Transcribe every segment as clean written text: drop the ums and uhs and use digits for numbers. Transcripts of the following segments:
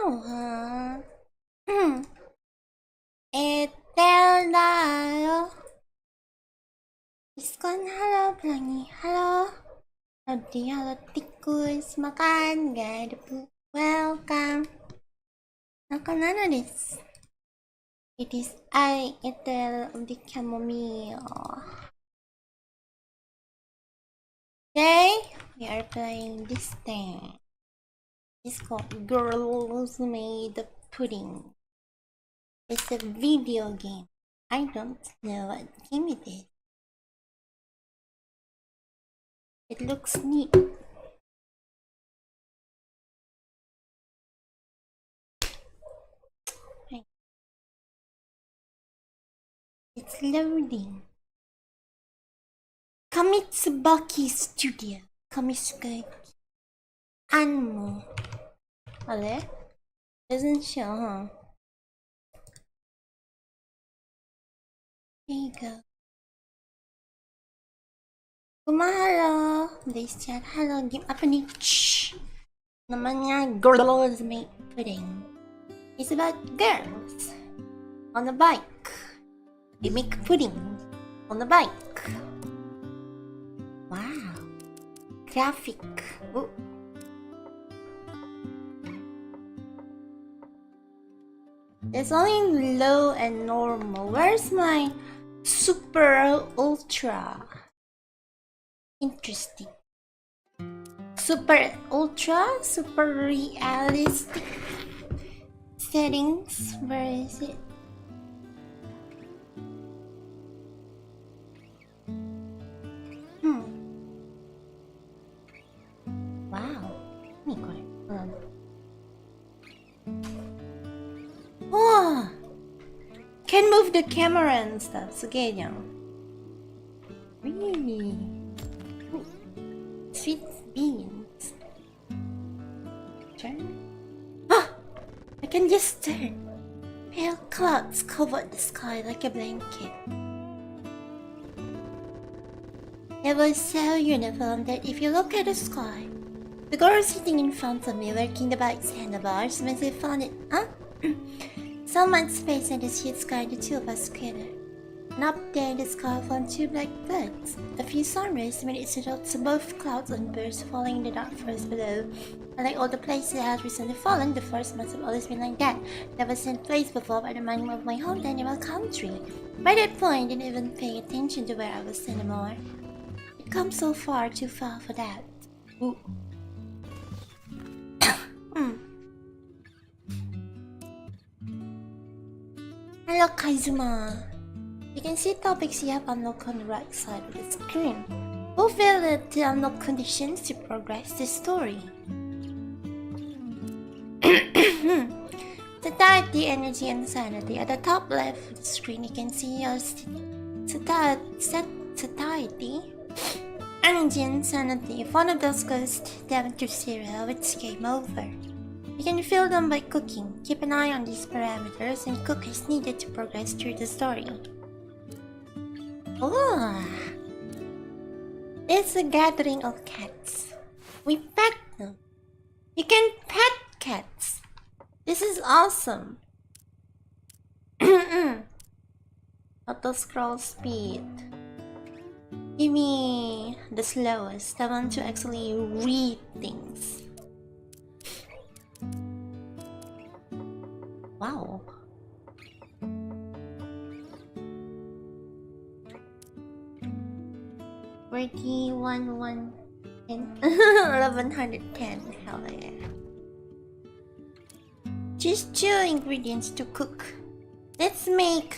나와. Ethel 나요. Diskon halo pelangi halo. Roti halo tikus makan gak ada welcome. Nakanana desu. It is I, Ethel of the Chamomile. Today we are playing this thing. It's called Girls Made the Pudding. It's a video game. I don't know what game it is. It looks neat. It's loading. Kamitsubaki Studio. Kamitsubaki. Anmo. Ale? Doesn't show, huh? There you go. Kumahalo. This chat. Hello. Game apa nih? Shh. Namanya Girls Make Pudding. It's about girls on a bike. They make pudding on a bike. Wow. Graphic. Ooh. There's only low and normal. Where's my super ultra? Interesting. Super ultra? Super realistic settings. Where is it? Wow. Oh, can move the camera and stuff. Sugeyo. Really? Sweet beans. Turn. Ah! I can just turn. Pale clouds covered the sky like a blanket. It was so uniform that if you look at the sky, the girl sitting in front of me working the bike's handlebars must have found it, so much space in this huge sky, the two of us together. And up there in the sky found two black birds. A few sunrays made it so that both clouds and birds falling in the dark forest below. And like all the places that had recently fallen, the forest must have always been like that. Never seen a place before by the mind of my home animal country. By that point, I didn't even pay attention to where I was anymore. It come so far, too far for that. Ooh. Hello, Kaizuma. You can see topics you have unlocked on the right side of the screen. Fulfill the unlocked conditions to progress the story. Satiety, energy, and sanity. At the top left of the screen, you can see your satiety, energy, and sanity. If one of those goes down to 0, it's game over. You can fill them by cooking. Keep an eye on these parameters and cook as needed to progress through the story. Oh, it's a gathering of cats. We pet them. You can pet cats. This is awesome. Auto scroll speed. Give me the slowest. I want to actually read things. Wow. Working 1110. Hell yeah. Just 2 ingredients to cook. Let's make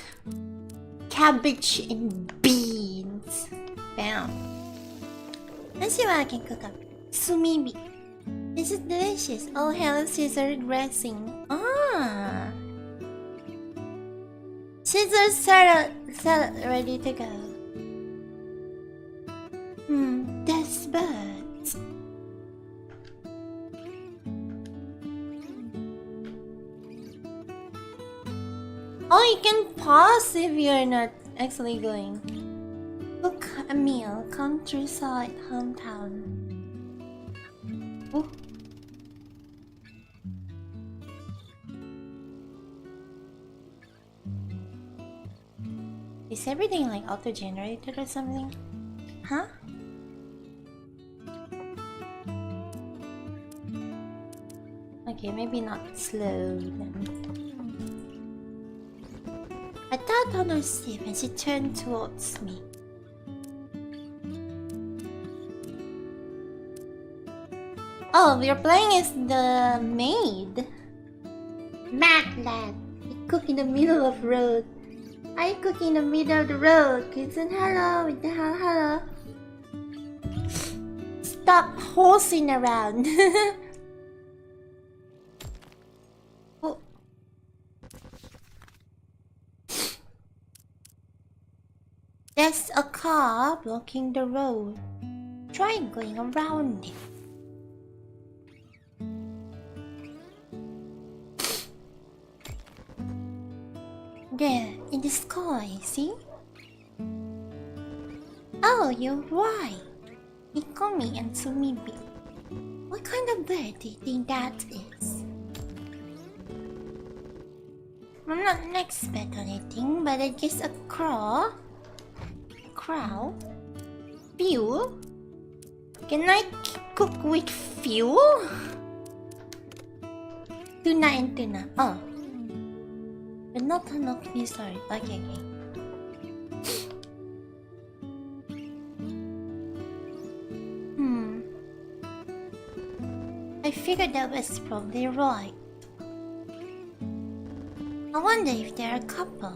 cabbage and beans. Bam. Let's see what I can cook up. Sumibi. This is delicious. Oh, hell, Caesar dressing. Ah. Caesar salad ready to go. That's birds. Oh, you can pause if you're not actually going. Cook a meal, countryside, hometown. Ooh. Is everything like auto-generated or something? Huh? Okay, maybe not slow then. I thought I was safe and she turned towards me. Oh, we're playing as the maid. Mad lad, you cook in the middle of the road. I cook in the middle of the road. Kitten, hello, with the hello. Stop horsing around. Oh. There's a car blocking the road. Try going around it. There, in the sky, see? Oh, you're right. Ikomi and Sumibi. What kind of bird do you think that is? I'm not an expert on anything, but I guess a crow. Crow? Fuel? Can I cook with fuel? Tuna and tuna. Oh. But not me, sorry. Okay. I figured that was probably right. I wonder if they're a couple.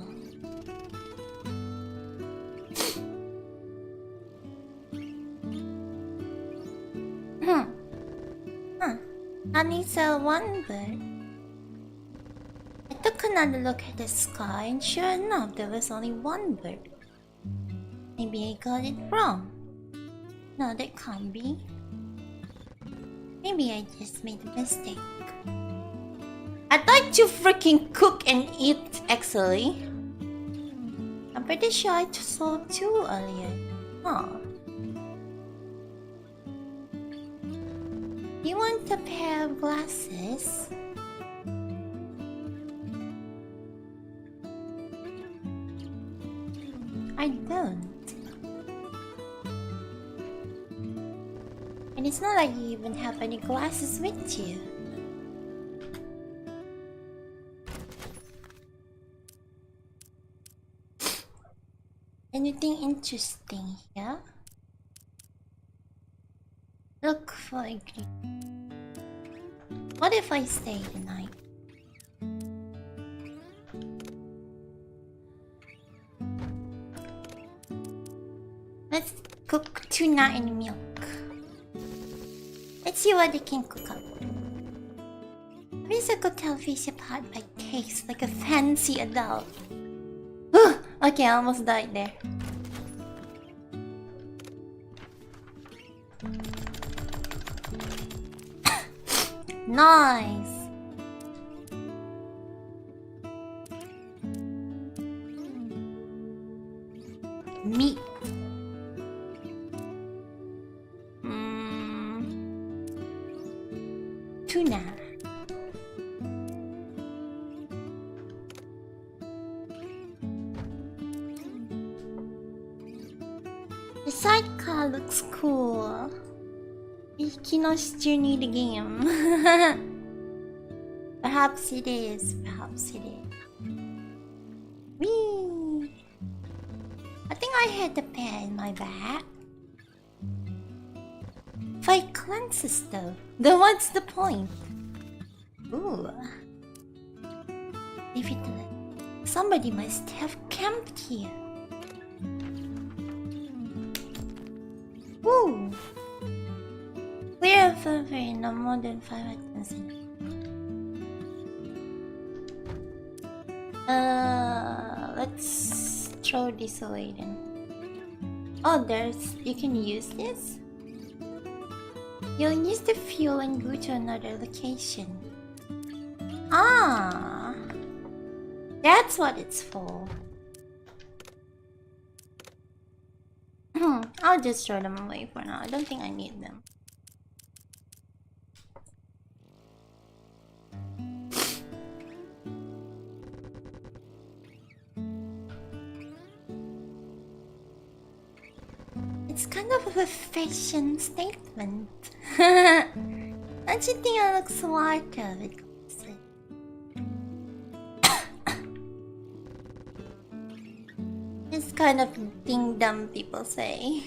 Only saw one bird. I took another look at the sky and sure enough there was only one bird. Maybe I got it wrong. No, that can't be. Maybe I just made a mistake. I'd like to freaking cook and eat, actually. I'm pretty sure I saw two earlier. Huh. You want a pair of glasses? I don't. And it's not like you even have any glasses with you. Anything interesting here? Look for a green. What if I stay the night? Let's cook tuna and milk. Let's see what they can cook up. Maybe I could tell fish apart by taste like a fancy adult. Okay, I almost died there. Nice. Meat. Tuna. The sidecar looks cool. Ikino's Journey the game. Perhaps it is. Perhaps it is. Whee! I think I had the pair in my bag. 5 cleanses though. Then what's the point? Ooh. Leave it alone. Somebody must have camped here. Ooh. Clear of further no more than 5 items in it. Let's throw this away then. Oh, you can use this? You'll use the fuel and go to another location. Ah, that's what it's for. I'll just throw them away for now. I don't think I need them. kind of a fashion statement. Don't you think I look smarter with glasses? This kind of thing dumb people say.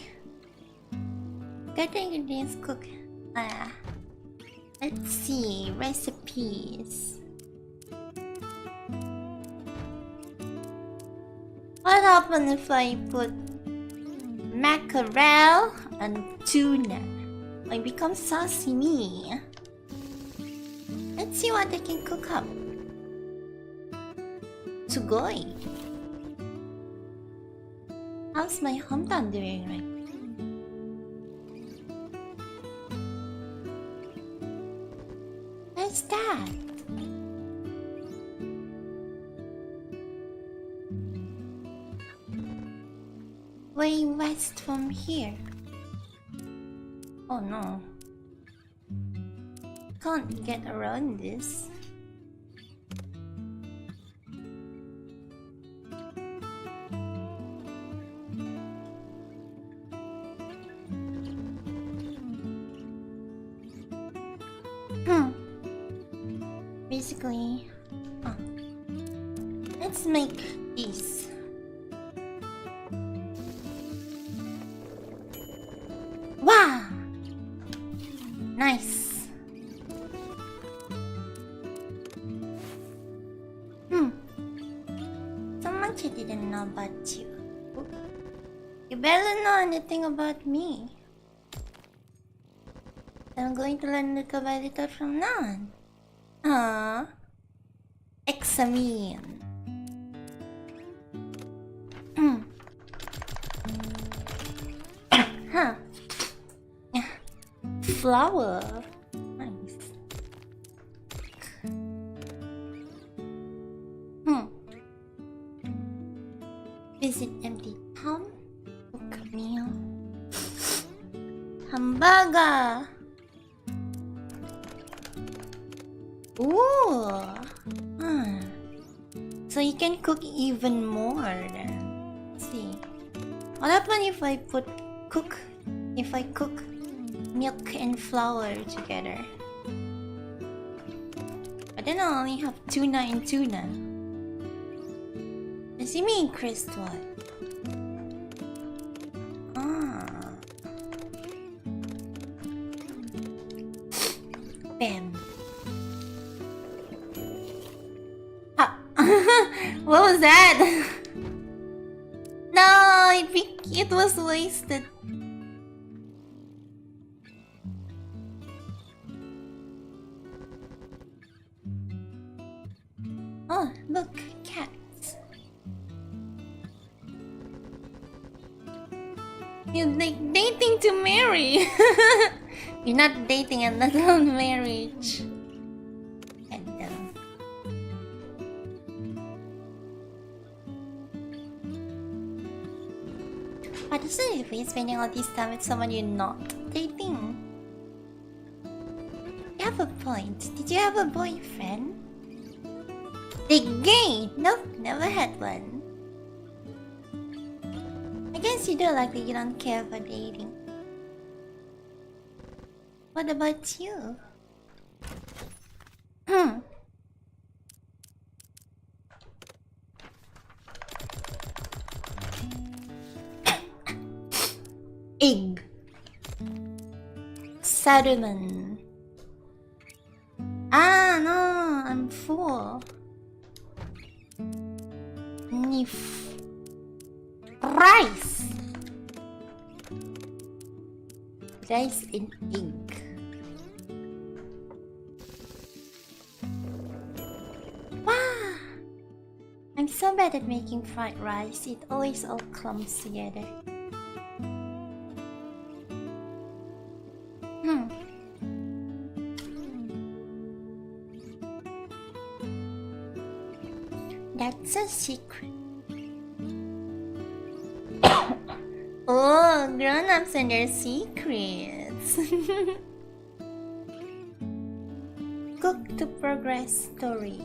Good ingredients cook. Let's see, recipes. What happens if I put mackerel and tuna? I become sashimi. Let's see what I can cook up. Sugoi. How's my hometown doing right now? Where's that? Way west from here. Oh no. Can't get around this. Basically, let's make these. Wow! Nice. So much I didn't know about you. You barely know anything about me. I'm going to learn little by little from now on. Examine. Huh. Flower. Nice. Visit empty town. Cook meal. Hamburger. Ooh. So you can cook even more then. Let's see. What happens if I cook milk and flour together? But then I only have tuna and tuna. Does it mean increased what? Bam. What was that? No, it was wasted. Oh, look, cats. You're like dating to marry. You're not dating and not on marriage. But isn't it weird spending all this time with someone you're not dating? You have a point. Did you have a boyfriend? The gay? Nope, never had one. I guess you do like that you don't care for dating. What about you? Egg. Salmon. No, I'm full. Nif. Rice. Rice and egg. Wow! I'm so bad at making fried rice. It always all clumps together. That's a secret. Oh, grown-ups and their secrets. Cook to progress story.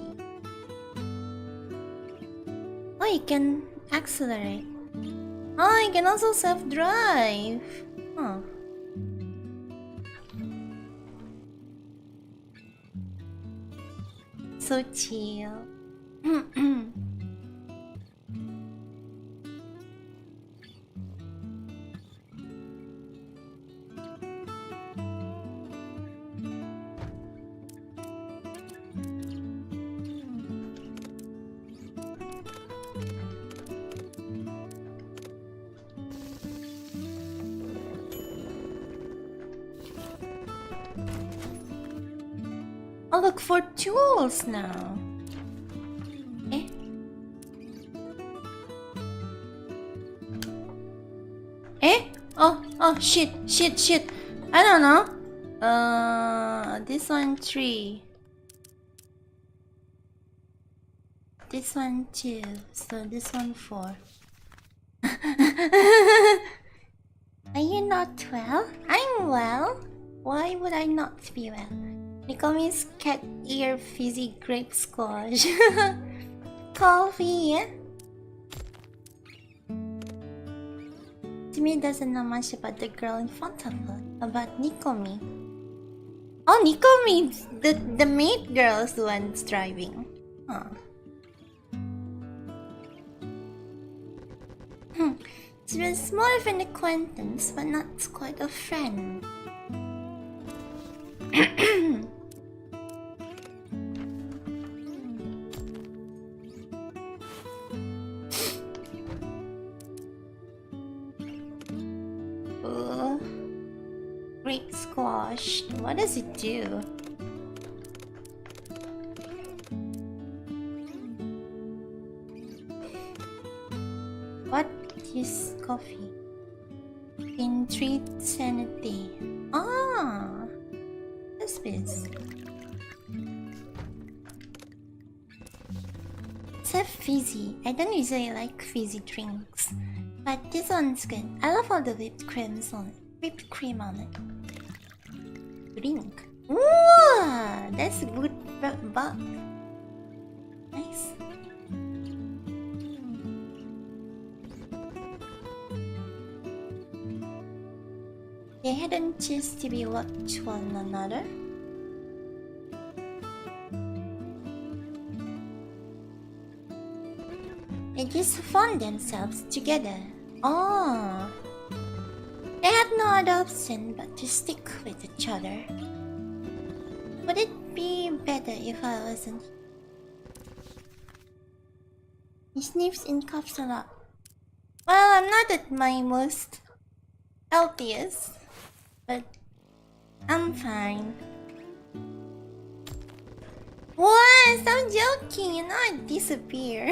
Oh, you can accelerate. Oh, you can also self-drive. Huh. So chill. I'll look for tools now. Eh? Eh? Oh, shit. I don't know. This one 3. This one 2. So this one 4. Are you not well? I'm well. Why would I not be well? Nikomi's cat ear fizzy grape squash. Coffee. Timmy doesn't know much about the girl in front of her. About Nikomi. Oh, Nikomi! The maid girl's the one driving. Huh. She was more of an acquaintance, but not quite a friend. Grape squash. What does it do? What is coffee? In 3 cents a day. Ah, what's this? It's a fizzy. I don't usually like fizzy drinks, but this one's good. I love all the whipped cream on it. Drink. Ooh, that's a good bug. Nice. They hadn't choose to be watch one another. They just found themselves together. Oh. They had no other option but to stick with each other. Would it be better if I wasn't? He sniffs and coughs a lot. Well, I'm not at my most healthiest, but I'm fine. What? Stop joking, you know I'd disappear.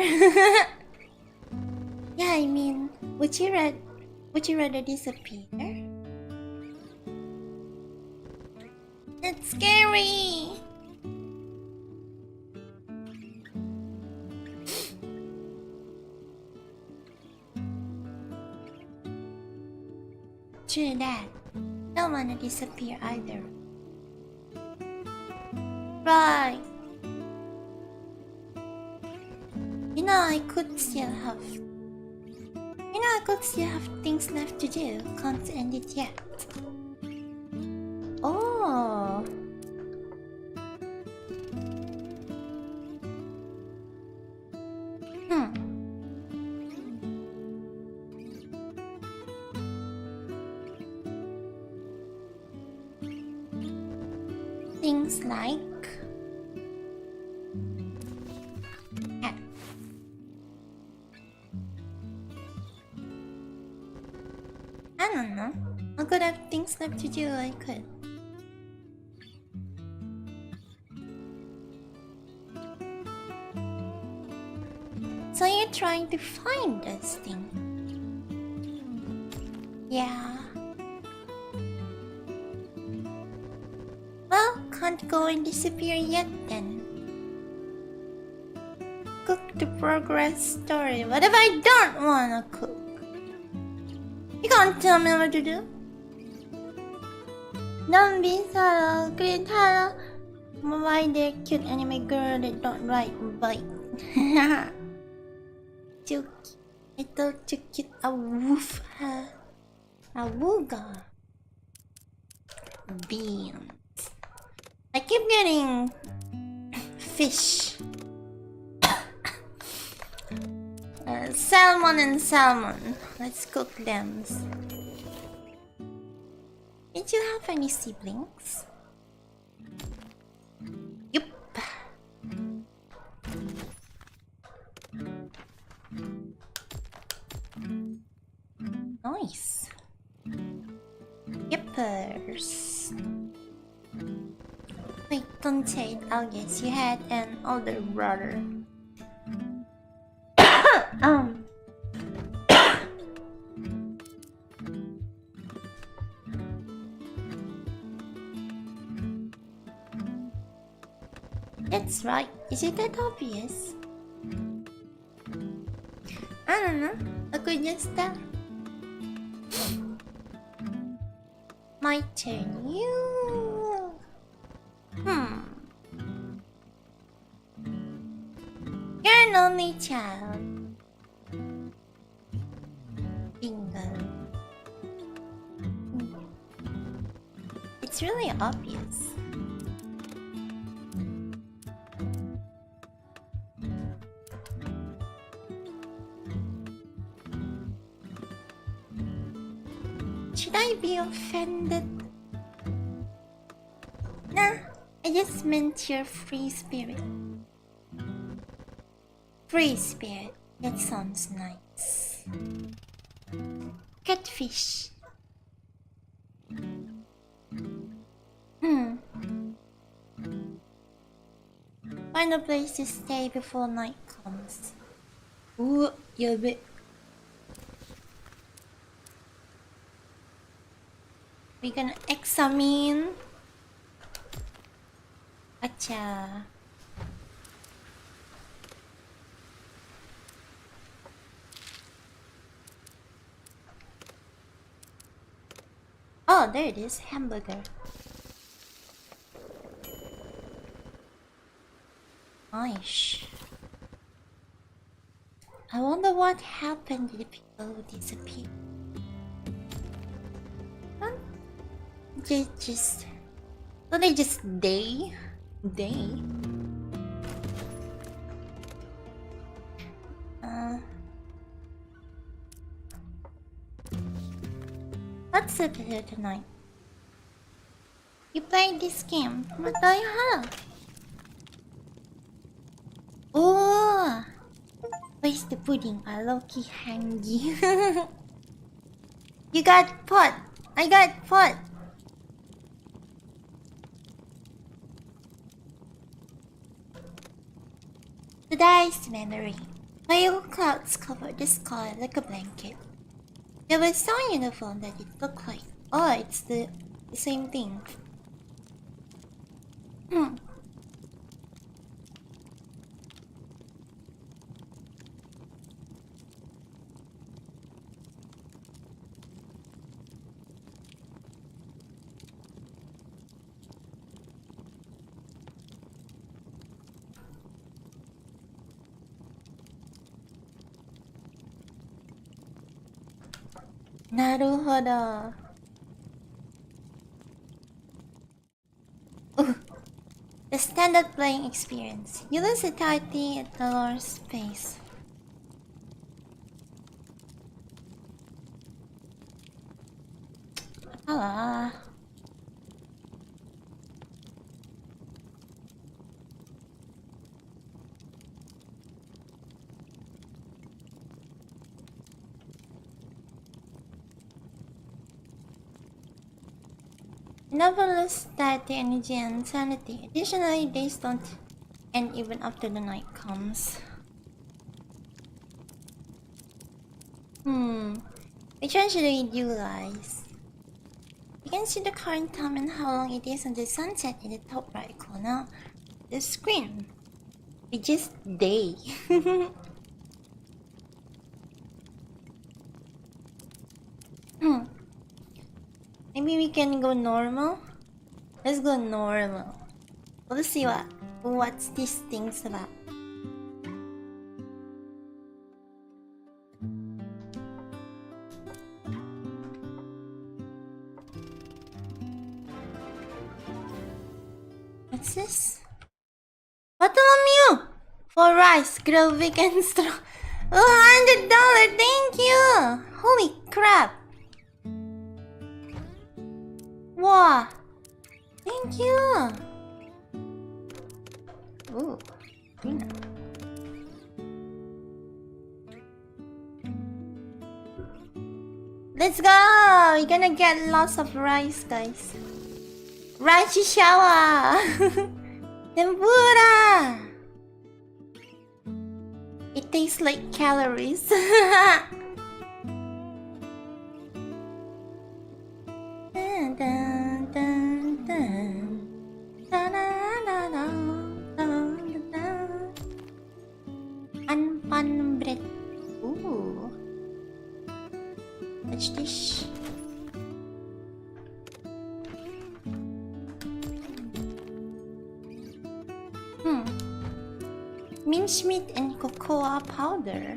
Yeah, I mean, would you rather disappear? It's scary. True that. Don't wanna disappear either. Right. You know, I could still have things left to do. Can't end it yet. Oh. Things like I don't know. I could have things left to do. I could. So you're trying to find this thing? Yeah. Well, can't go and disappear yet then. Cook the progress story. What if I don't wanna cook? You can't tell me what to do. Don't be subtle, great Hannah. Why there cute anime girl that don't ride bike? Too cute. Ethel too cute. A woof. A wooga. beans. I keep getting fish. Salmon and salmon. Let's cook them. Did you have any siblings? Yup. Nice. Yippers. Wait, don't say it. I guess you had an older brother. That's right. Is it that obvious? I don't know. I could just tell. My turn. You. You're an only child. Bingo. It's really obvious. Should I be offended? Nah, I just meant your free spirit. Free spirit, that sounds nice. Catfish. Find a place to stay before night comes. Ooh, yabe. We're gonna examine. Acha. Oh, there it is. Hamburger. Nice. I wonder what happened to the people who disappeared. Huh? They just day? What's up here tonight? You played this game? What do you have? Oh, where's the pudding? I low-key hangy. You got pot. I got pot. Today's memory. Pale clouds covered the sky like a blanket. There was some uniform that it looked like. Oh, it's the same thing. Naruhodo. The standard playing experience. You lose vitality at the lower space. Ah. Never lose vitality, energy, and sanity. Additionally, days don't end even after the night comes. Which one should we do, guys? You can see the current time and how long it is on the sunset in the top right corner of the screen. It's just day. Maybe we can go normal? Let's go normal. We'll see what's this thing's about. What's this? Bartholomew! For rice, grill vegan straw. $100, thank you! Holy crap! Wow! Thank you! Ooh, Rina. Let's go! We're gonna get lots of rice, guys. Rice shower! Tempura! It tastes like calories. Dun, dun, dun, dun. Dun, dun, dun, dun, dun, dun. Unpan bread. Ooh. What's this? Mincemeat and cocoa powder.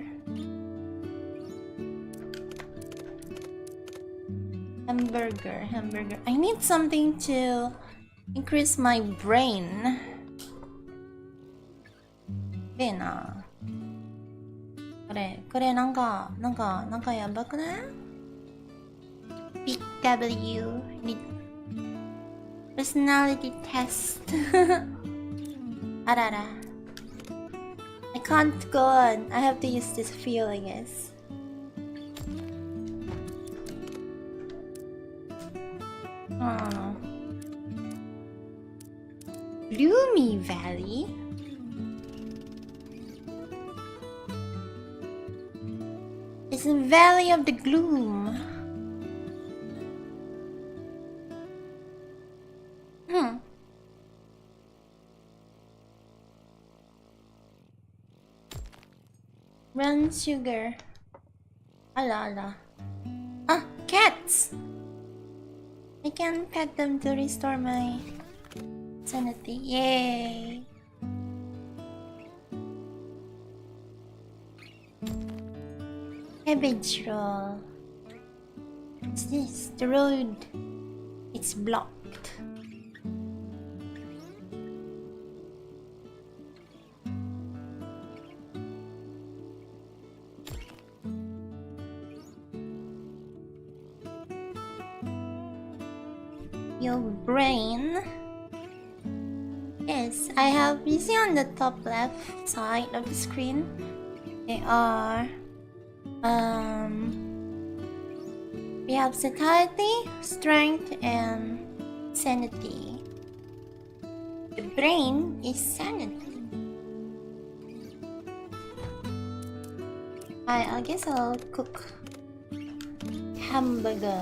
Hamburger. I need something to increase my brain. Bena. 그래, 난가 야바구나. Big W. Need personality test. Arara. I can't go on. I have to use this fuel, I guess. Oh. Gloomy Valley? It's the Valley of the Gloom. Brown sugar. Ala. Ah, cats! I can pet them to restore my sanity. Yay! Cabbage roll. What's this? The road. It's blocked. Your brain. Yes, I have. You see on the top left side of the screen, they are. We have satiety, strength, and sanity. The brain is sanity. I guess I'll cook hamburger.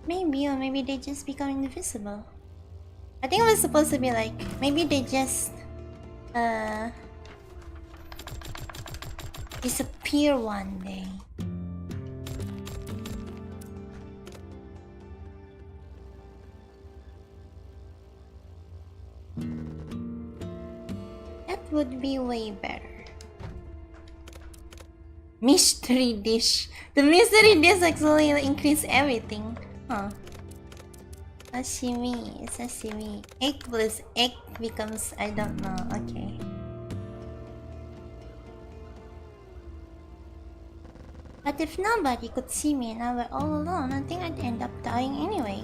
Maybe, or maybe they just become invisible. I think it was supposed to be like, maybe they just disappear one day. That would be way better. Mystery dish. The mystery dish actually increase everything. Huh. Sashimi. Egg plus egg becomes, I don't know. Okay. But if nobody could see me and I were all alone, I think I'd end up dying anyway.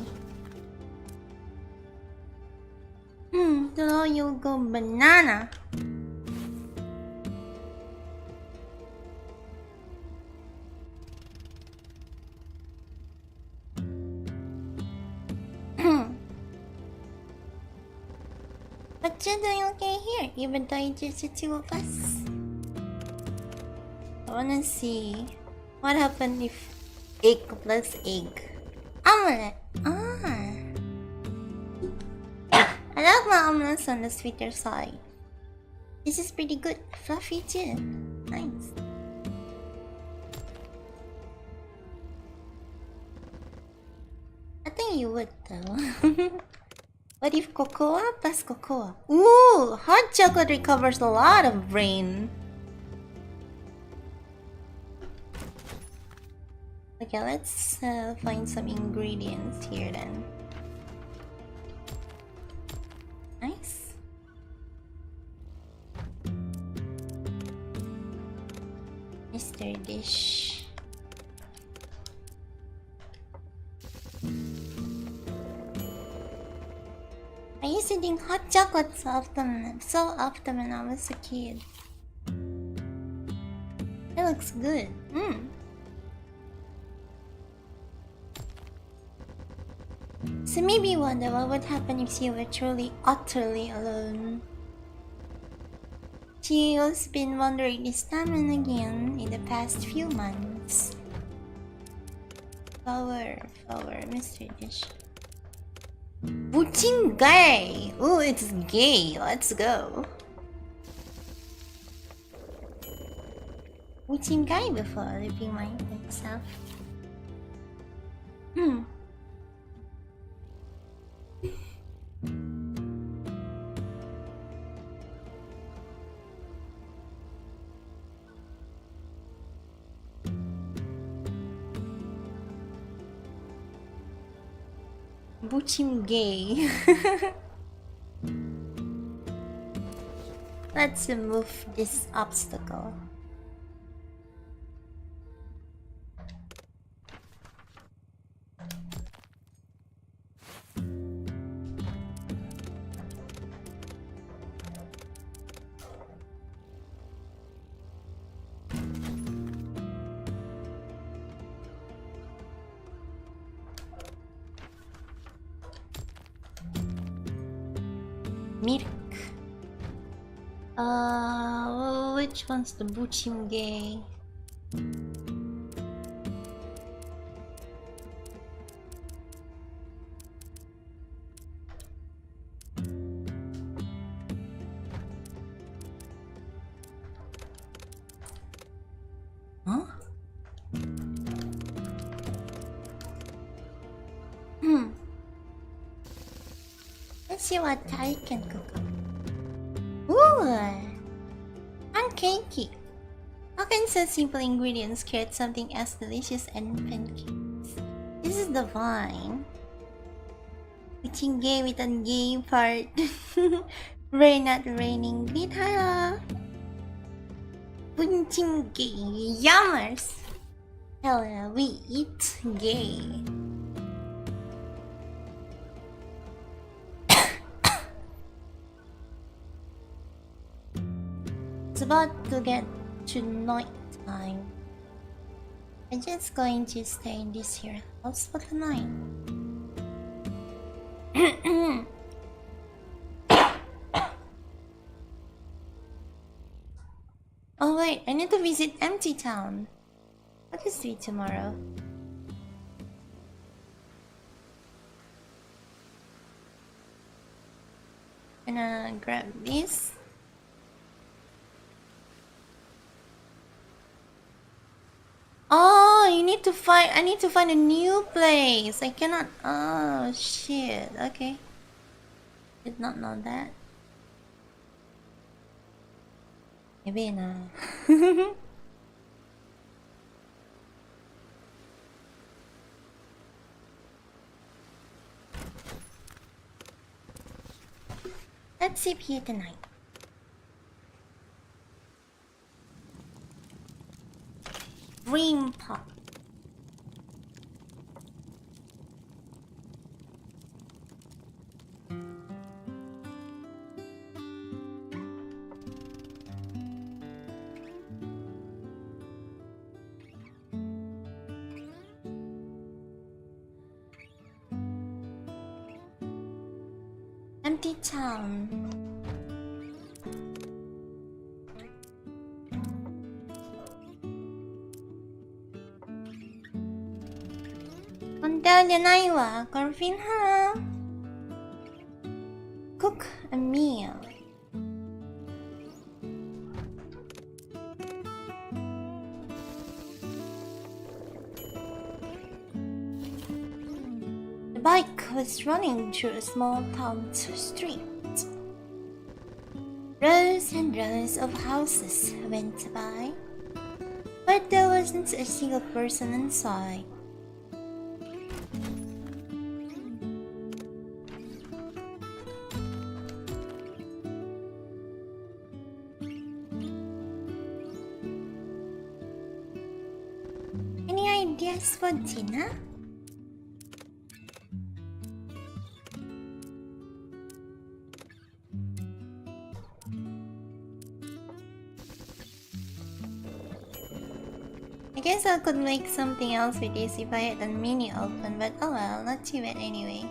So you'll go banana. But you're doing okay here, even though it's just the two of us. I wanna see what happened if egg plus egg. Omelette! Ah! I like my omelets on the sweeter side. This is pretty good. Fluffy too. Nice. I think you would though. What if cocoa plus cocoa? Ooh! Hot chocolate recovers a lot of brain. Okay, let's find some ingredients here then. Nice. Mr. Dish. I used to drink hot chocolate so often when I was a kid. It looks good. So maybe you wonder what would happen if you were truly, utterly alone. She's been wondering this time and again in the past few months. Flower, Mr. Dish. Buchin gay! Ooh, it's gay. Let's go. Buchin gay before living my stuff. Buchim gay. Let's remove this obstacle. Milk. Which one's the Buchim gay? Huh? Let's see what I can cook up. Ooh! Pancakey! How can such simple ingredients create something as delicious as pancakes? This is the vine. Pitching gay with a gay part. Rain not raining glitter. Punching gay yummers. Hell yeah, we eat gay. It's about to get to night time. I'm just going to stay in this here house for the night. Oh wait, I need to visit Empty Town. What is it tomorrow? Gonna grab this. Oh, I need to find a new place. I cannot. Oh shit. Okay. Did not know that. Maybe now. Let's sip here tonight. Dream pop. Empty town. Konta Corfin ha. Cook a meal. The bike was running through a small town street. Rows and rows of houses went by. But there wasn't a single person inside. Any ideas for dinner? I guess I could make something else with this if I had a mini open, but oh well, not too bad anyway.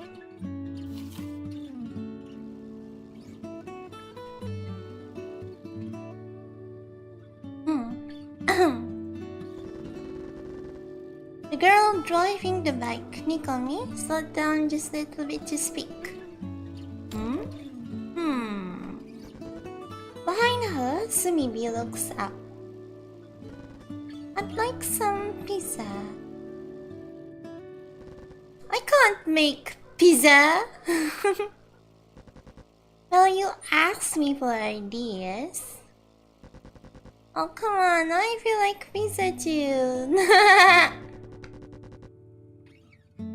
The girl driving the bike, Nikomi, slowed down just a little bit to speak. Behind her, Sumibi looks up. I'd like some pizza. I can't make pizza. Well, you asked me for ideas. Oh, come on, I feel like pizza too.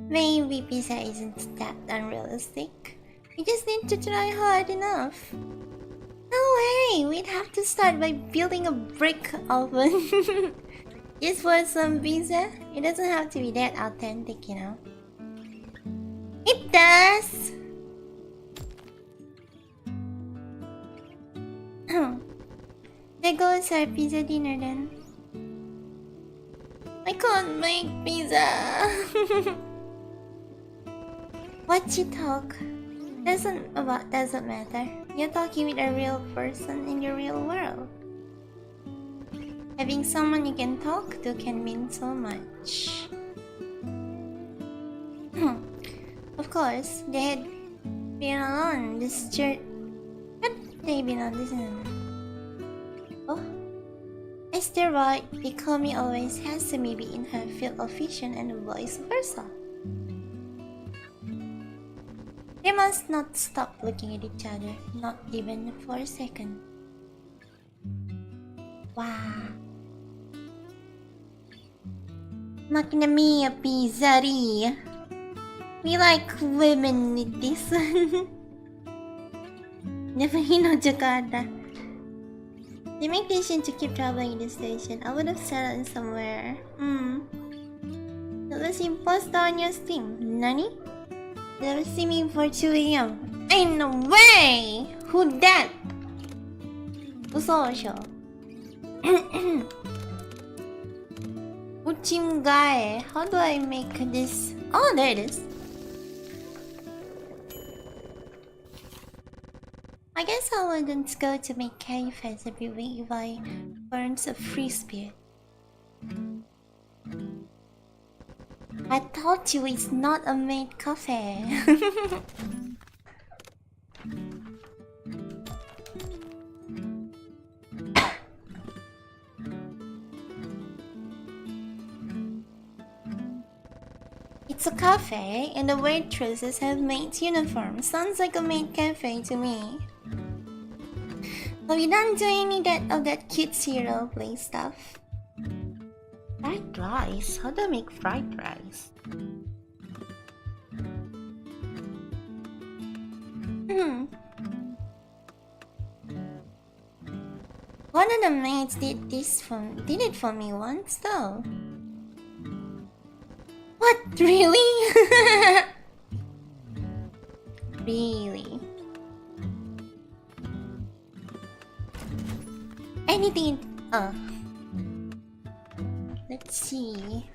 Maybe pizza isn't that unrealistic. You just need to try hard enough. No way, we'd have to start by building a brick oven. Just for some pizza? It doesn't have to be that authentic, you know. It does! There goes our pizza dinner then. I can't make pizza! What you talk? Doesn't matter. You're talking with a real person in the real world. Having someone you can talk to can mean so much. Of course, they had been on this journey. Had they been on this? Oh, is that right? Hikomi always has to maybe in her field of vision and vice versa. They must not stop looking at each other, not even for a second. Wow. Macchina mia pizzeria. We like women with this one. Never in Jakarta. They make decision to keep traveling in the station. I would have settled in somewhere. That was imposter on your stream. Nani? They will see me for 2 AM. Ain't no way! Who that? Usosho. Uchimgae. How do I make this? Oh, there it is. I guess I wouldn't go to make cafes every week if I weren't a free spirit. I told you it's not a maid cafe. It's a cafe and the waitresses have maid uniforms. Sounds like a maid cafe to me. But we don't do any of that cute zero play stuff. Fried rice? How do I make fried rice? One of the maids did it for me once though. What? Really? Really? Anything? Let's see.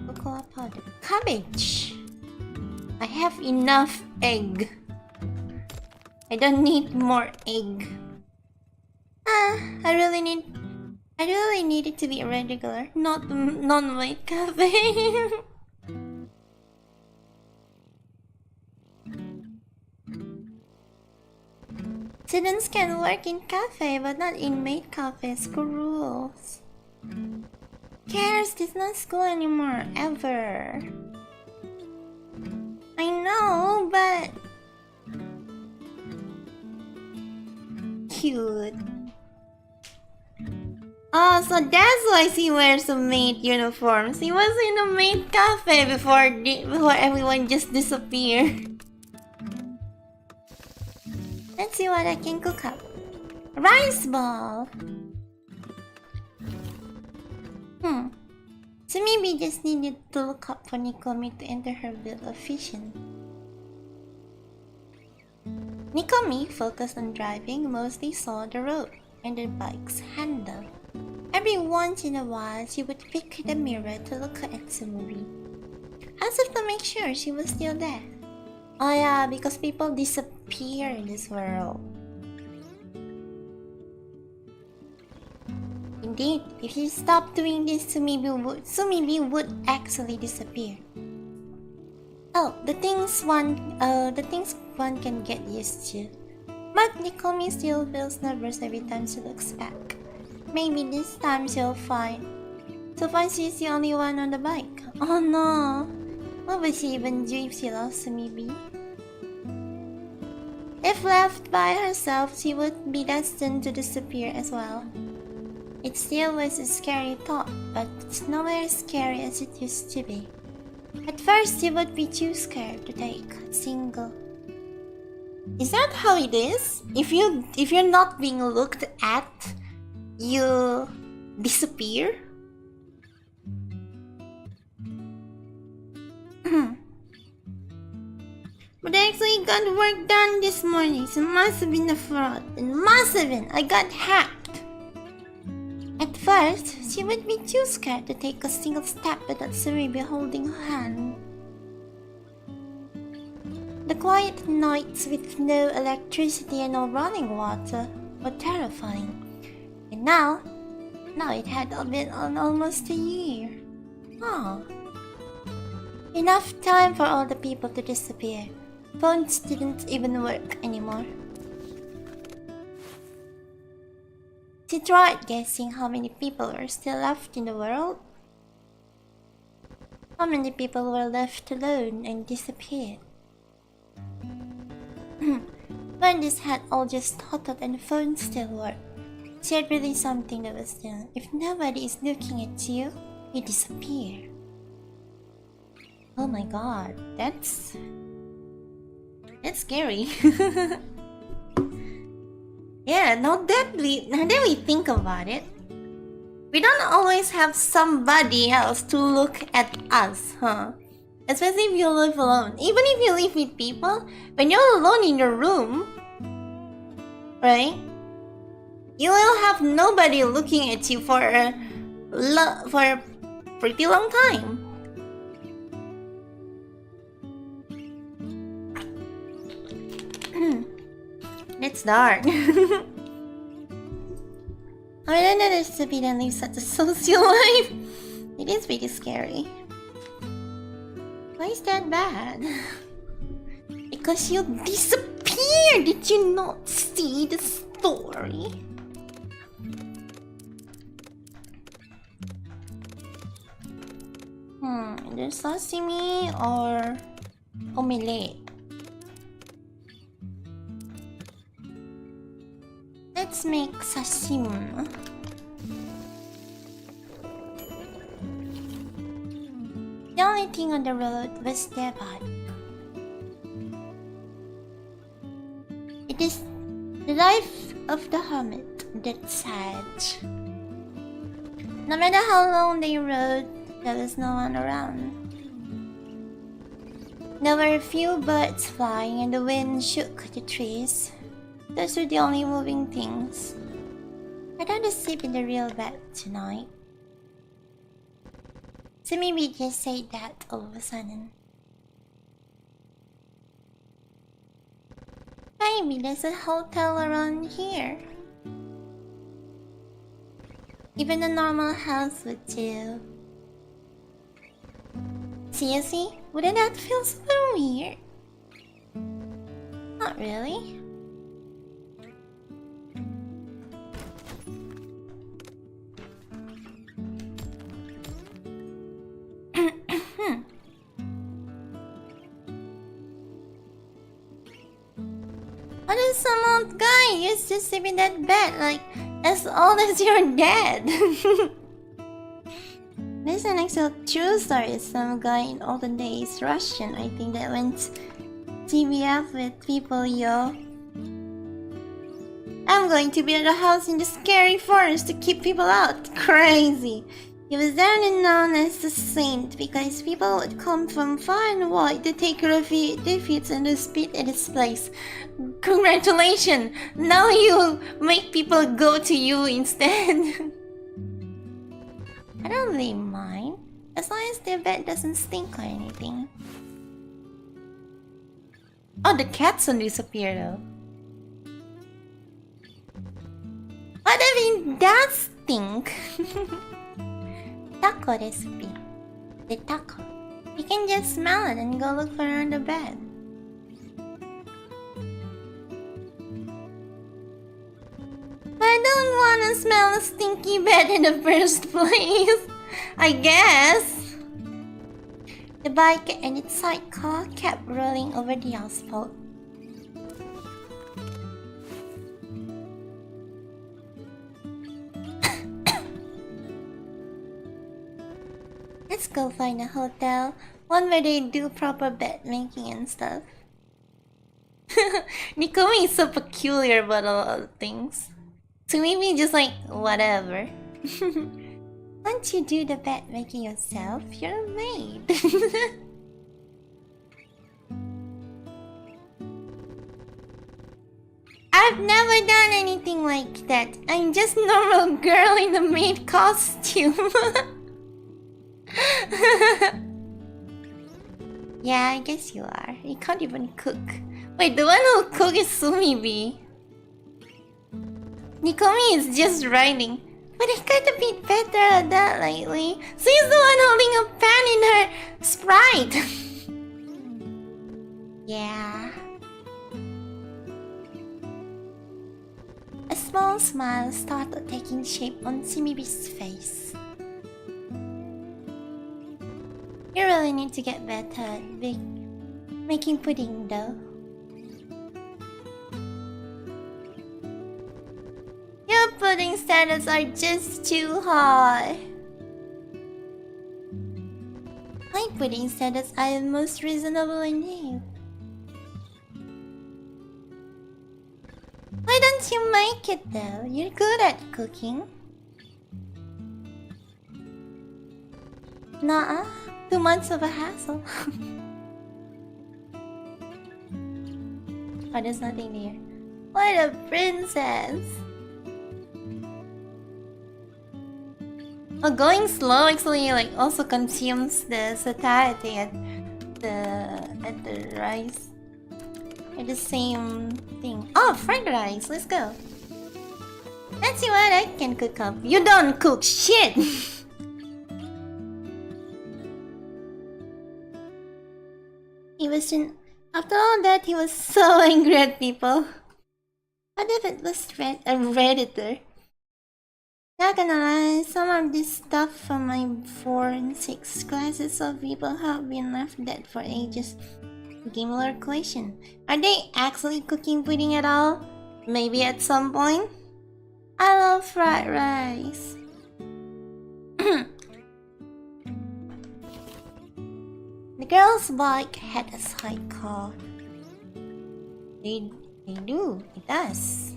Cocoa powder. Cabbage. I have enough egg. I don't need more egg. I really need it to be a regular, not non-white cafe. Students can work in cafe, but not in maid cafe. School rules. Cares? This is not school anymore, ever. I know, but cute. Oh, so that's why she wears a maid uniform. She was in a maid cafe before everyone just disappeared. Let's see what I can cook up. Rice ball. So maybe just needed to look up for Nikomi to enter her build of vision. Nikomi focused on driving, mostly saw the road and the bike's handle. Every once in a while, she would pick the mirror to look at Tsumubi, as if to make sure she was still there. Oh yeah, because people disappear in this world. Indeed, if you stop doing this, Tsumubi would actually disappear. Oh, the things one can get used to. But Nikomi still feels nervous every time she looks back. Maybe this time she'll find she's the only one on the bike. Oh no! What would she even do if she lost Tsumubi? If left by herself, she would be destined to disappear as well. It still was a scary thought, but it's nowhere as scary as it used to be. At first, she would be too scared to take a single. Is that how it is? If you're not being looked at, you disappear? But I actually got work done this morning, so it must have been a fraud. It must have been. I got hacked. At first, she would be too scared to take a single step without Tsumubi holding her hand. The quiet nights with no electricity and no running water were terrifying. And now it had been on almost a year. Enough time for all the people to disappear. Phones didn't even work anymore. She tried guessing how many people were still left in the world. How many people were left alone and disappeared? When this had all just tottered and phones still worked, she had really something that was done. If nobody is looking at you, you disappear. Oh my god, that's scary. Yeah, now that we think about it, we don't always have somebody else to look at us, huh? Especially if you live alone. Even if you live with people, when you're alone in your room, right? You will have nobody looking at you for a pretty long time. It's dark. I don't know this to be then live such a social life. It is pretty scary. Why is that bad? Because you disappeared! Did you not see the story? There's sashimi or omelette. Let's make sashimi. The only thing on the road was their body. It is the life of the hermit that's sad. No matter how long they rode, there was no one around. There were a few birds flying and the wind shook the trees. Those were the only moving things. I'd rather sleep in the real bed tonight. So maybe just say that all of a sudden. Maybe there's a hotel around here. Even a normal house would do. Seriously? Wouldn't that feel super weird? Not really. What if some old guy used to sleep in that bed? Like, as old as your dad. This is an actual true story. Some guy in olden days, Russian, I think, that went TBF with people, yo. I'm going to build a house in the scary forest to keep people out. Crazy. He was then known as the saint because people would come from far and wide to take refuge and to spit at his place. Congratulations! Now you make people go to you instead. I don't really mind, as long as their bed doesn't stink or anything. Oh, the cats don't disappear though. What if it does stink? Taco recipe. The taco. You can just smell it and go look for it on the bed. I don't want to smell a stinky bed in the first place. I guess. The bike and its sidecar kept rolling over the asphalt. Let's go find a hotel, one where they do proper bed making and stuff. Nikumi is so peculiar about a lot of things. So maybe just like, whatever. Once you do the bed making yourself, you're a maid. I've never done anything like that. I'm just normal girl in the maid costume. Yeah, I guess you are. You can't even cook. Wait, the one who cook is Sumibi. Nikomi is just writing. But I got a bit better at that lately. She's the one holding a pan in her Sprite. Yeah. A small smile started taking shape on Sumibi's face. You really need to get better at making pudding though. Your pudding standards are just too high. My pudding standards are the most reasonable in you. Why don't you make it though? You're good at cooking. Nuh-uh. 2 months of a hassle. Oh, there's nothing there. What a princess! Oh, going slow actually like also consumes the satiety at the rice. At the same thing. Oh, fried rice. Let's go. Let's see what I can cook up. You don't cook shit. He was after all that, he was so angry at people. What if it was a redditor? Not gonna lie, some of this stuff from my 4 and 6 classes of people have been left dead for ages. Gimler question. Are they actually cooking pudding at all? Maybe at some point? I love fried rice. The girl's bike had a sidecar. They do, it does.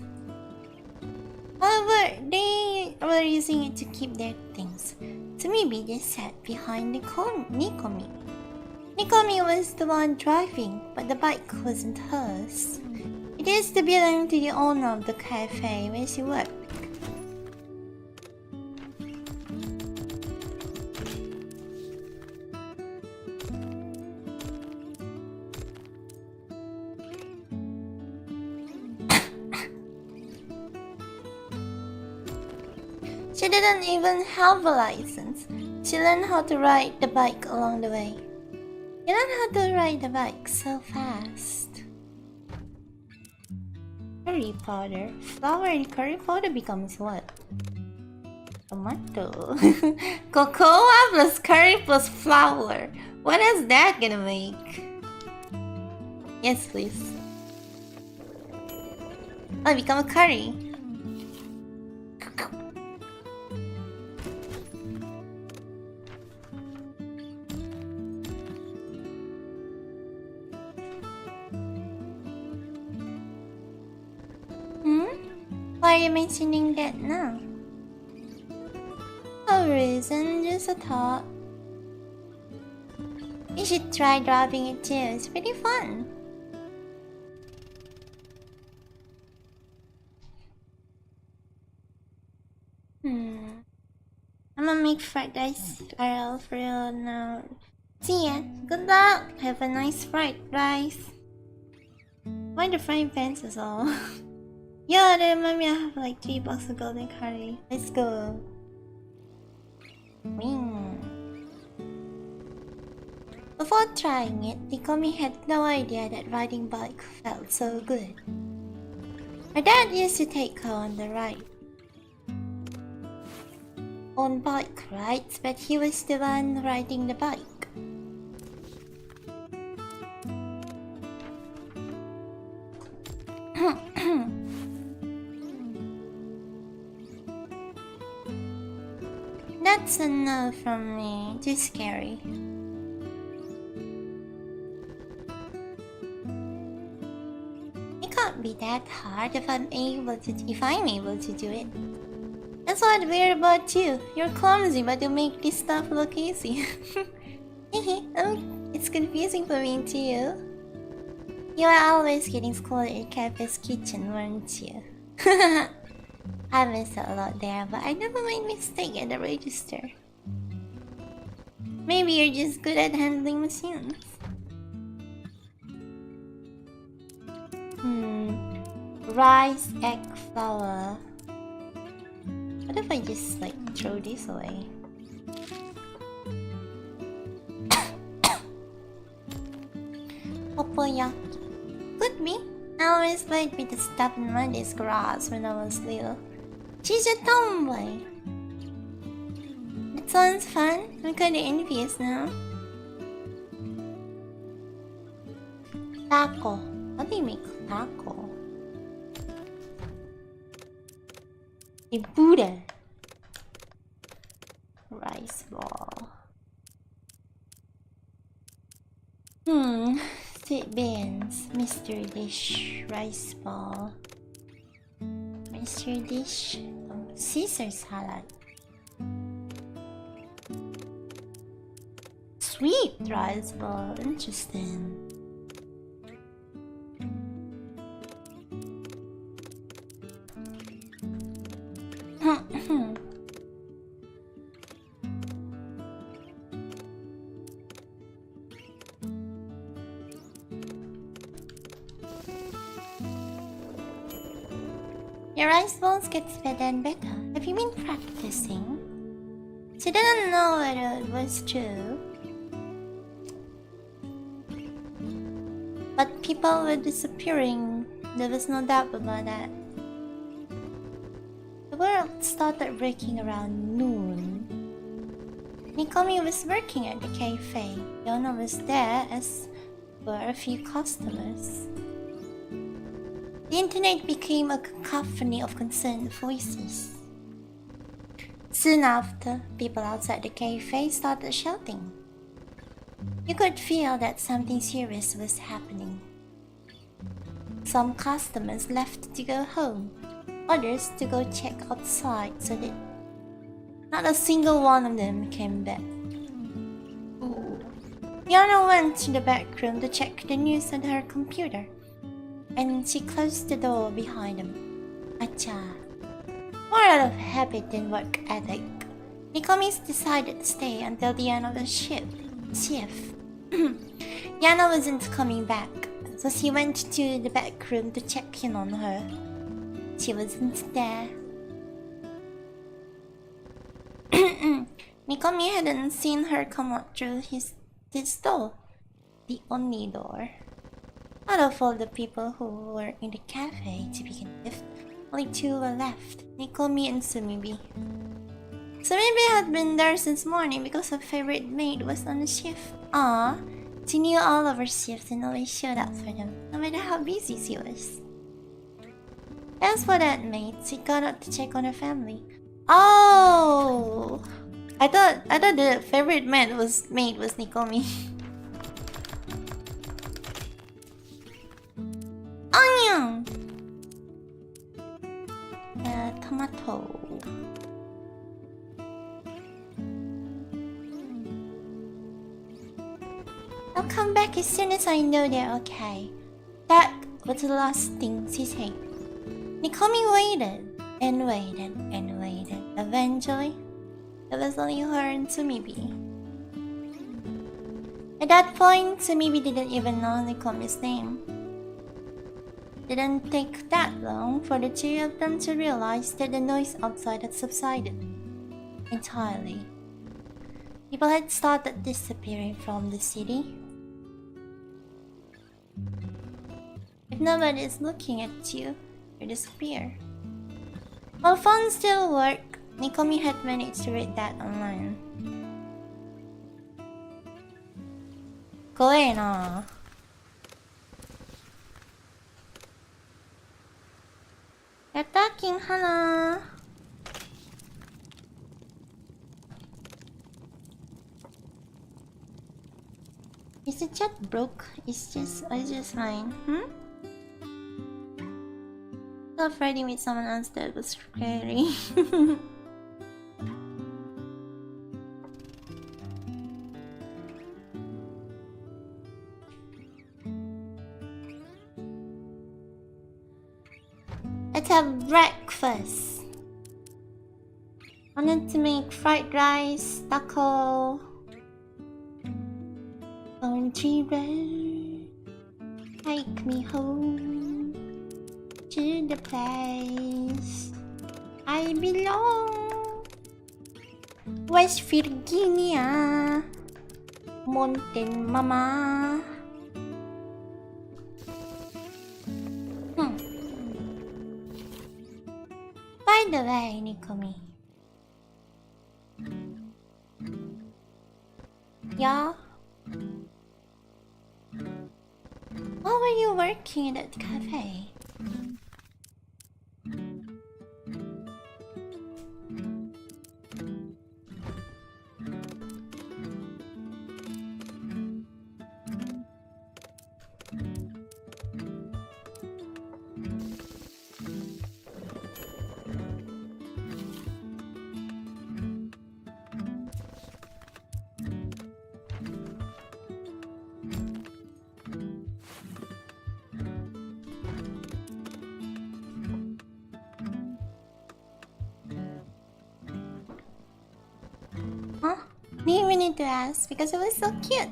However, they were using it to keep their things. So maybe they sat behind Nikomi. Nikomi was the one driving, but the bike wasn't hers. It used to belong to the owner of the cafe where she worked. She didn't even have a license. She learned how to ride the bike along the way. You learn how to ride the bike so fast. Curry powder. Flour and curry powder becomes what? Tomato. Cocoa plus curry plus flour. What is that gonna make? Yes, please. Oh, become a curry. Why are you mentioning that now? No reason, just a thought. You should try driving it too, it's pretty fun. I'm gonna make fried rice RL for real now. See ya, good luck, have a nice fried rice. Why the frying pans is all? Yeah, that remind me I have like 3 boxes of golden curry. Let's go. Wing. Before trying it, Nikome had no idea that riding bike felt so good. Her dad used to take her on the ride. On bike rides, but he was the one riding the bike. That's a no from me. Too scary. It can't be that hard if I'm able to do it. That's what weird about you. You're clumsy, but you make this stuff look easy. It's confusing for me too. You were always getting scolded in Cafe's kitchen, weren't you? I messed up a lot there, but I never made mistake at the register. Maybe you're just good at handling machines. Rice, egg, flour. What if I just like throw this away? Popoyaki. Could be. I always played with the stuff in Monday's grass when I was little. She's a tomboy. That sounds fun. I'm kinda envious now. Taco. How do you make taco? A Buddha. Rice ball. Sweet beans. Mr. Dish. Rice ball. Mr. Dish. Caesar salad. Sweet rice ball. Interesting. Your rice balls get better and better. Have you been practicing? She didn't know whether it was true. But people were disappearing. There was no doubt about that. The world started breaking around noon. Nikome was working at the cafe. Yona was there, as were a few customers. The internet became a cacophony of concerned voices. Soon after, people outside the cafe started shouting. You could feel that something serious was happening. Some customers left to go home, others to go check outside, so that not a single one of them came back. Yana went to the back room to check the news on her computer, and she closed the door behind him. Acha. More out of habit than work ethic, Nikome decided to stay until the end of the shift. Yana wasn't coming back, so she went to the back room to check in on her. She wasn't there. Nikome hadn't seen her come out through his door, the only door. Out of all the people who were in the cafe to begin with, only 2 were left, Nikome and Sumibi. Sumibi had been there since morning because her favorite maid was on the shift. She knew all of her shifts and always showed up for them, no matter how busy she was. As for that maid, she got up to check on her family. Oh! I thought the favorite maid was Nikome. Onion! tomato. I'll come back as soon as I know they're okay. That was the last thing she said. Nikami waited and waited and waited. Eventually, it was only her and Sumibi. At that point, Sumibi didn't even know Nikami's name. Didn't take that long for the two of them to realize that the noise outside had subsided entirely. People had started disappearing from the city. If nobody is looking at you, you disappear. While phones still work, Nikami had managed to read that online. 怖えな。やったー、金花。Is the chat broke? It's just fine. Fighting with someone else that was scary. Let's have breakfast. I wanted to make fried rice, taco, country road. Take me home to the place I belong. West Virginia, Mountain Mama. By the way, Nikami. Yeah? How were you working at that cafe? Huh? Didn't even need to ask because it was so cute.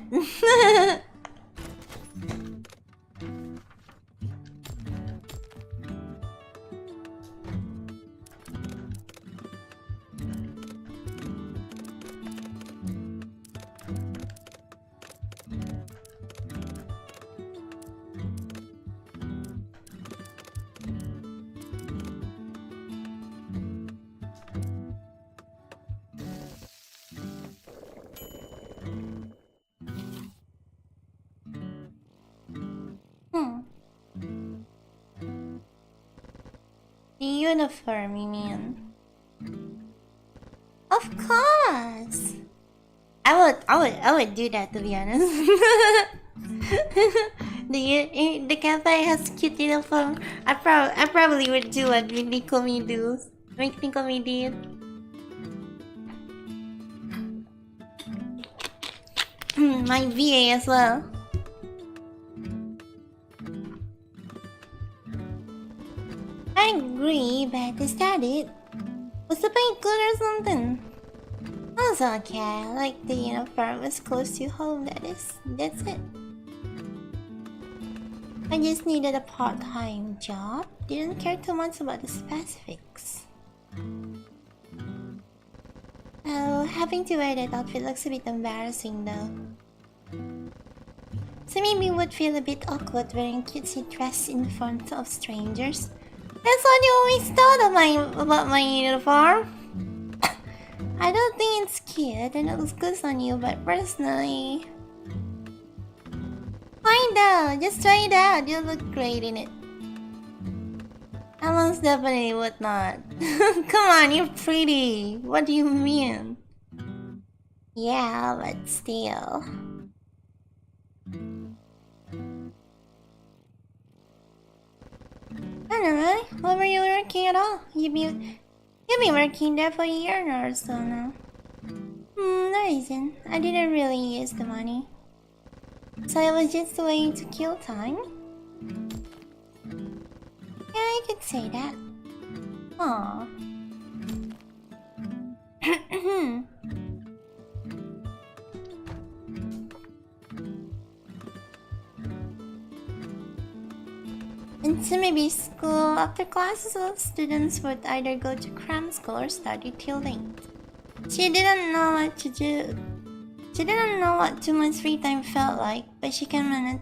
The uniform, you mean? Of course. I would do that, to be honest. the cafe has cute uniform. I probably would do what Nikami does. Make Nikami did. My VA as well. I agree, but is that it? Was the paint good or something? That's okay. Like the uniform was close to home. That's it. I just needed a part-time job. Didn't care too much about the specifics. Oh, having to wear that outfit looks a bit embarrassing though. So maybe would feel a bit awkward wearing cutesy dress in front of strangers. That's what you always thought about my uniform. I don't think it's cute and it looks good on you, but personally... Find out! Just try it out, you'll look great in it. I most definitely would not. Come on, you're pretty. What do you mean? Yeah, but still... Anyway, what were you working at all? You've been working there for a year or so now. No reason. I didn't really use the money. So it was just a way to kill time? Yeah, I could say that. Aww. In Sumibi school, after classes, students would either go to cram school or study till late. She didn't know what to do. She didn't know what too much free time felt like, but she can manage.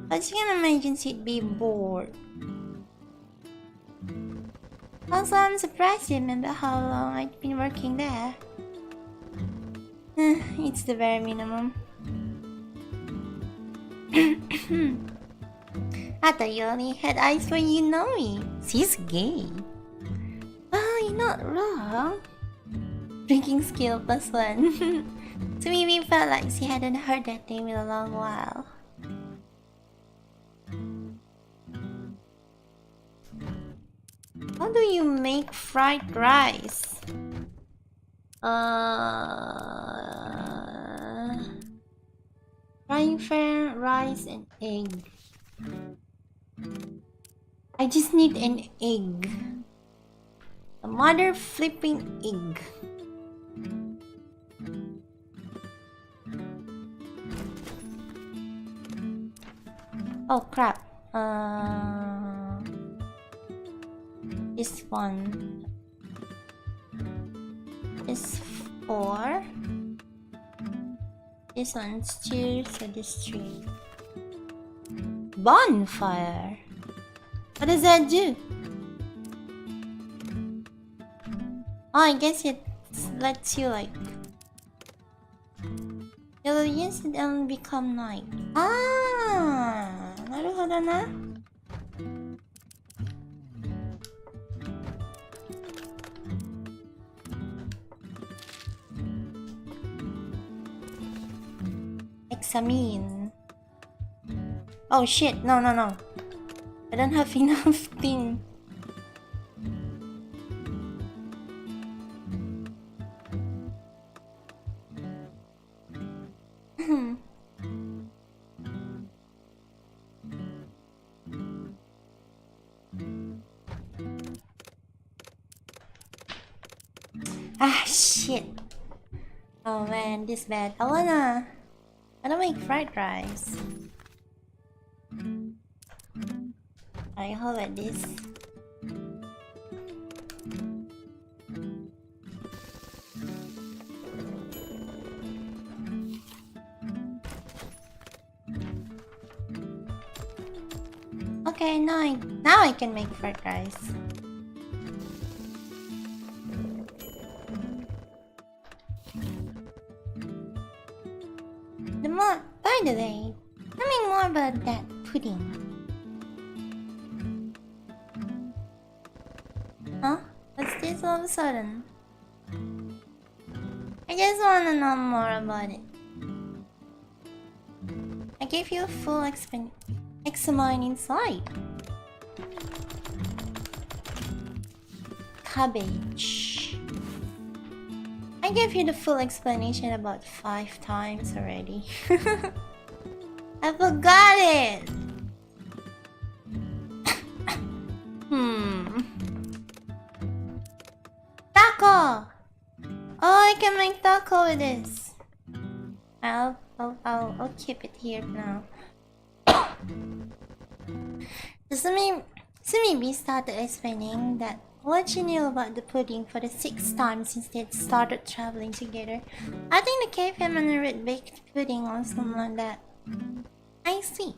But she can imagine she'd be bored. Also, I'm surprised you remember how long I'd been working there. It's the bare minimum. I thought you only had eyes for Yunomi. She's gay. Oh, you're not wrong. Drinking skill +1. To me, we felt like she hadn't heard that name in a long while. How do you make fried rice? Frying pan, rice, and egg. I just need an egg. A mother flipping egg. Oh crap. This one is 4. This one's 2, so this 3. Bonfire. What does that do? Oh, I guess it lets you like. You'll use it and become night. Ah, なるほどな。Examine. Oh shit! No. I don't have enough thing. Ah shit! Oh man, this bad. I wanna make fried rice. I hope at this. Okay, now I can make fried rice. By the way, tell me more about that pudding. Huh? What's this all of a sudden? I just wanna know more about it. I gave you a full examine inside. Cabbage. I gave you the full explanation about 5 times already. I forgot it! Taco! Oh, I can make taco with this. I'll keep it here now. Sumibi started explaining that what she knew about the pudding for the 6th time since they had started traveling together. I think they gave him a red baked pudding or something like that. I see.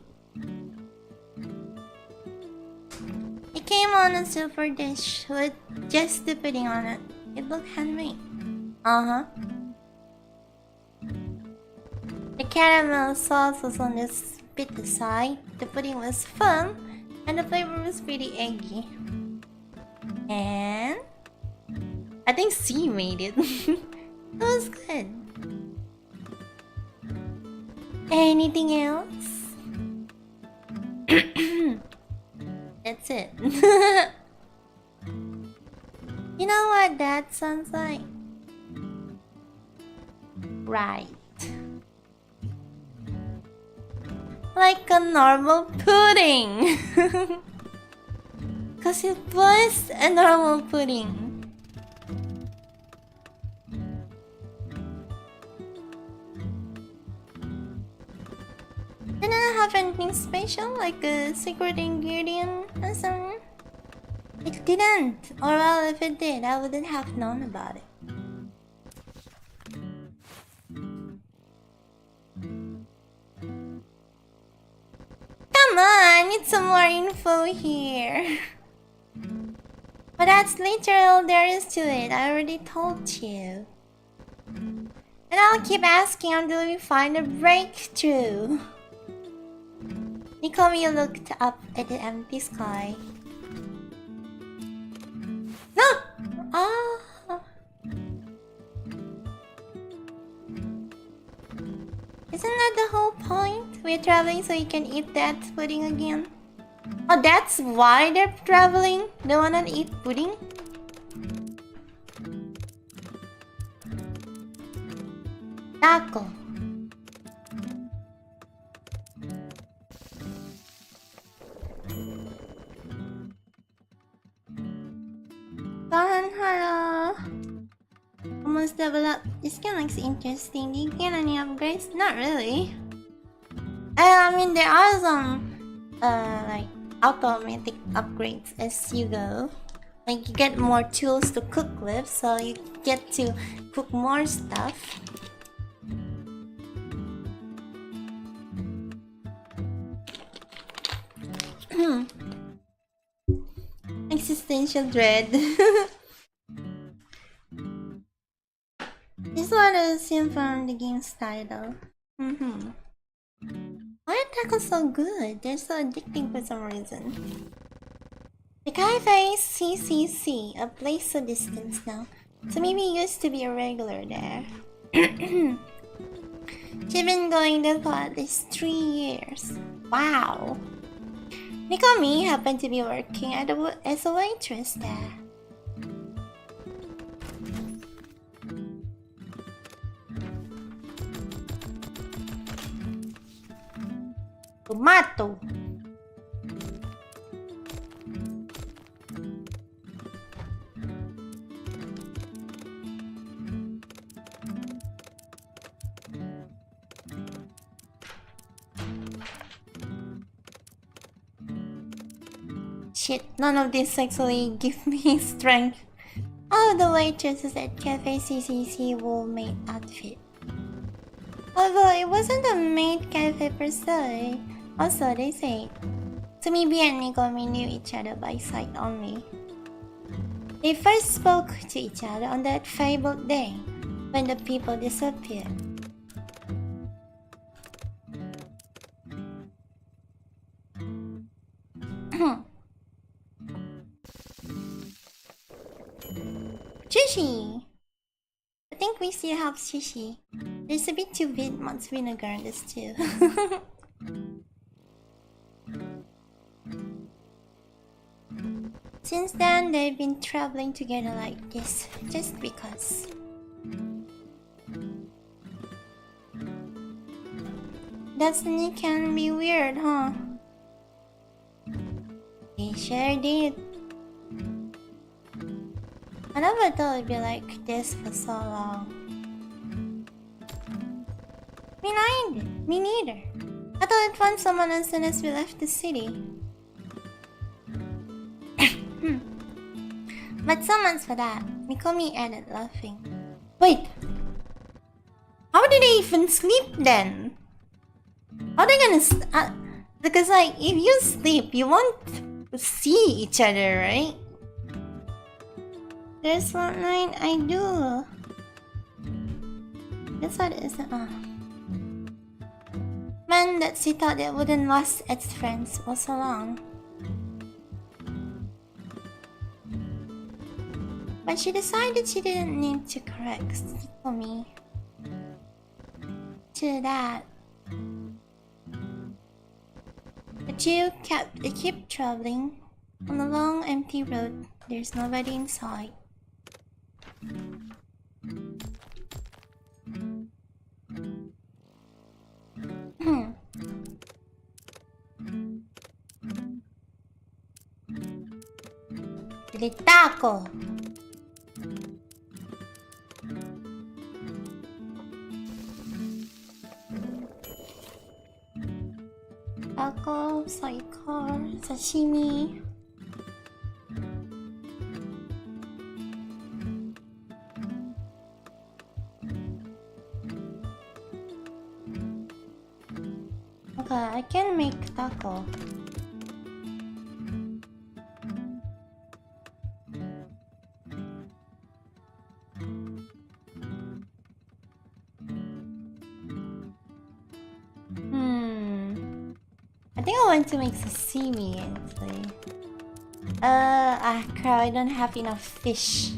It came on a silver dish with just the pudding on it. It looked handmade. The caramel sauce was on the bitter side. The pudding was firm and the flavor was pretty eggy. And I think C made it. It was good. Anything else? That's it. You know what that sounds like? Right. Like a normal pudding. Cause it was a normal pudding. Didn't it have anything special, like a secret ingredient or something? It didn't. Or well, if it did, I wouldn't have known about it. Come on, I need some more info here. But that's literally all there is to it. I already told you. And I'll keep asking until we find a breakthrough. Nicomi looked up at the empty sky. No! Ah! Isn't that the whole point? We're traveling so you can eat that pudding again. Oh, that's why they're traveling? They wanna eat pudding? Taco. Hello. Almost developed. This game looks interesting. Do you get any upgrades? Not really. I mean, there are some like automatic upgrades as you go. Like you get more tools to cook with, so you get to cook more stuff. Existential dread. This one is seen from the game's title. Why are tacos so good? They're so addicting for some reason. The cafe CCC, a place so distant now. So maybe you used to be a regular there. She's been going there for at least 3 years. Wow. Nicomi happened to be working as a waitress there. Tomato. Shit, none of this actually give me strength. All of the waitresses at Cafe CCC wore maid outfit. Although it wasn't a maid cafe per se. Also, they say Sumibi and Nicomi knew each other by sight only. They first spoke to each other on that fabled day when the people disappeared. Sushi! I think we still have sushi. There's a bit too much vinegar in this too. Since then, they've been traveling together like this, just because. Destiny can be weird, huh? They sure did. I never thought it'd be like this for so long. Me neither. I thought I'd find someone as soon as we left the city. But someone's for that. Nicomi added, laughing. Wait! How did they even sleep then? How are they gonna because like, if you sleep, you won't see each other, right? There's one line I do. That's what it is. Man, that she thought they wouldn't last as friends for so long. But she decided she didn't need to correct me to that. The two keep traveling on a long empty road. There's nobody inside. Bili taco. Taco, sidecar, sashimi. Okay, I can make taco. I think I want to make sashimi actually. Crap, I don't have enough fish.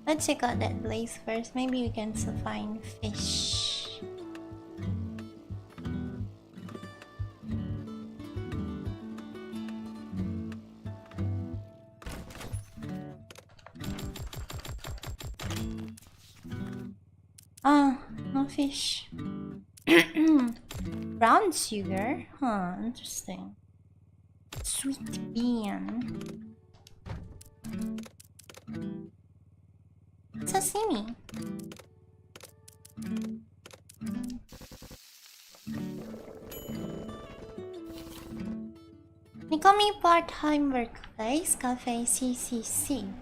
Let's check out that place first. Maybe we can still find fish. No fish. Brown sugar? Huh, interesting. Sweet bean. Sashimi. Nikami part-time workplace, Cafe CCC.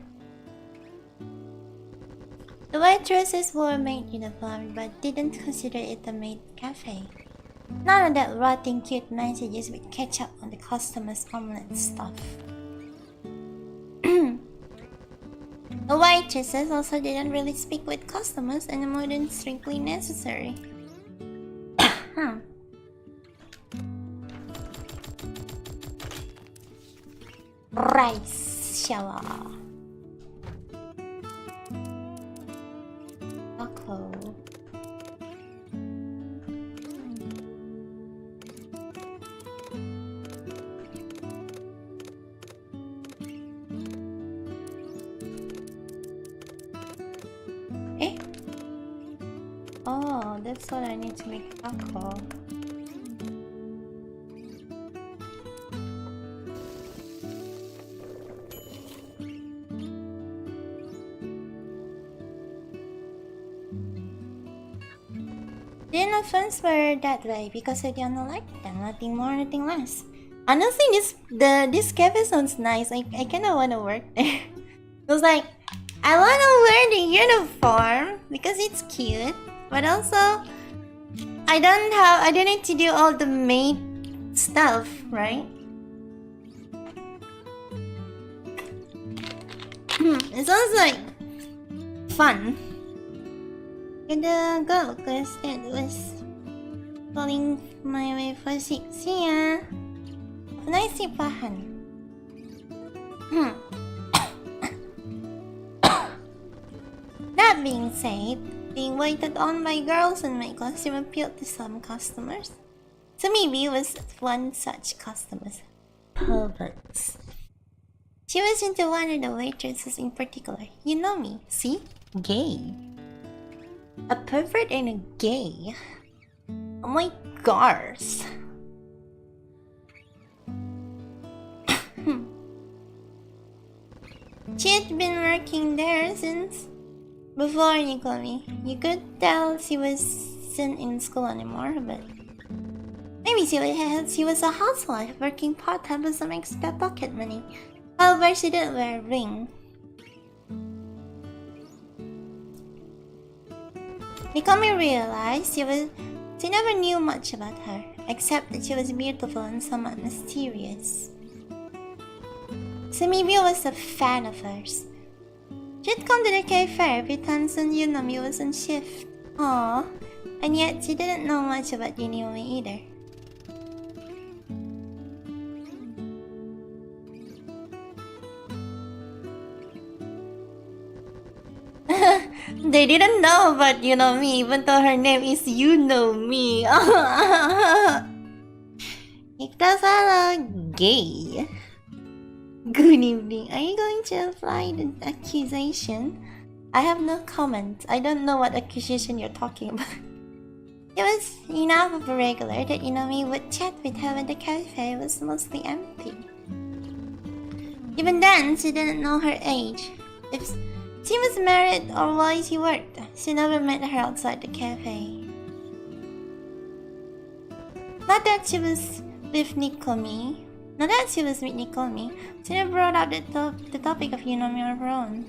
The waitresses wore a maid uniform but didn't consider it a maid cafe. None of that rotting cute messages with ketchup on the customer's omelette stuff. The waitresses also didn't really speak with customers any more than strictly necessary. Rice shower. Taco. Oh, that's what I need to make taco. The innocents were that way because I didn't like them, nothing more, nothing less. Honestly, this cafe sounds nice. I kinda wanna work there. It was like, I wanna wear the uniform because it's cute, but also I don't need to do all the maid stuff, right? It sounds like fun. Gotta go, cause that was falling my way for 6. See ya. Have a nice sipahan. That being said, being waited on by girls in my costume appealed to some customers. So maybe was one such customer. Perverts. She was into one of the waitresses in particular. You know me, see? Gay. A pervert and a gay. Oh my gosh. She had been working there since before Nikoli. You could tell she wasn't in school anymore, but maybe she was a housewife working part-time with some extra pocket money. However, she didn't wear a ring. Nikoli realized she never knew much about her, except that she was beautiful and somewhat mysterious. So maybe I was a fan of hers. She'd come to the cafe every time Sun Yunami was on shift. Aww, and yet she didn't know much about Yuniomi either. They didn't know about you know me, even though her name is you know me. Iktasara gay. Good evening. Are you going to apply the accusation? I have no comment. I don't know what accusation you're talking about. It was enough of a regular that you know me would chat with her when the cafe was mostly empty. Even then, she didn't know her age. If she was married or why she worked, she never met her outside the cafe. Not that she was with Nikomi. She never brought up the topic of Yunomi on her own.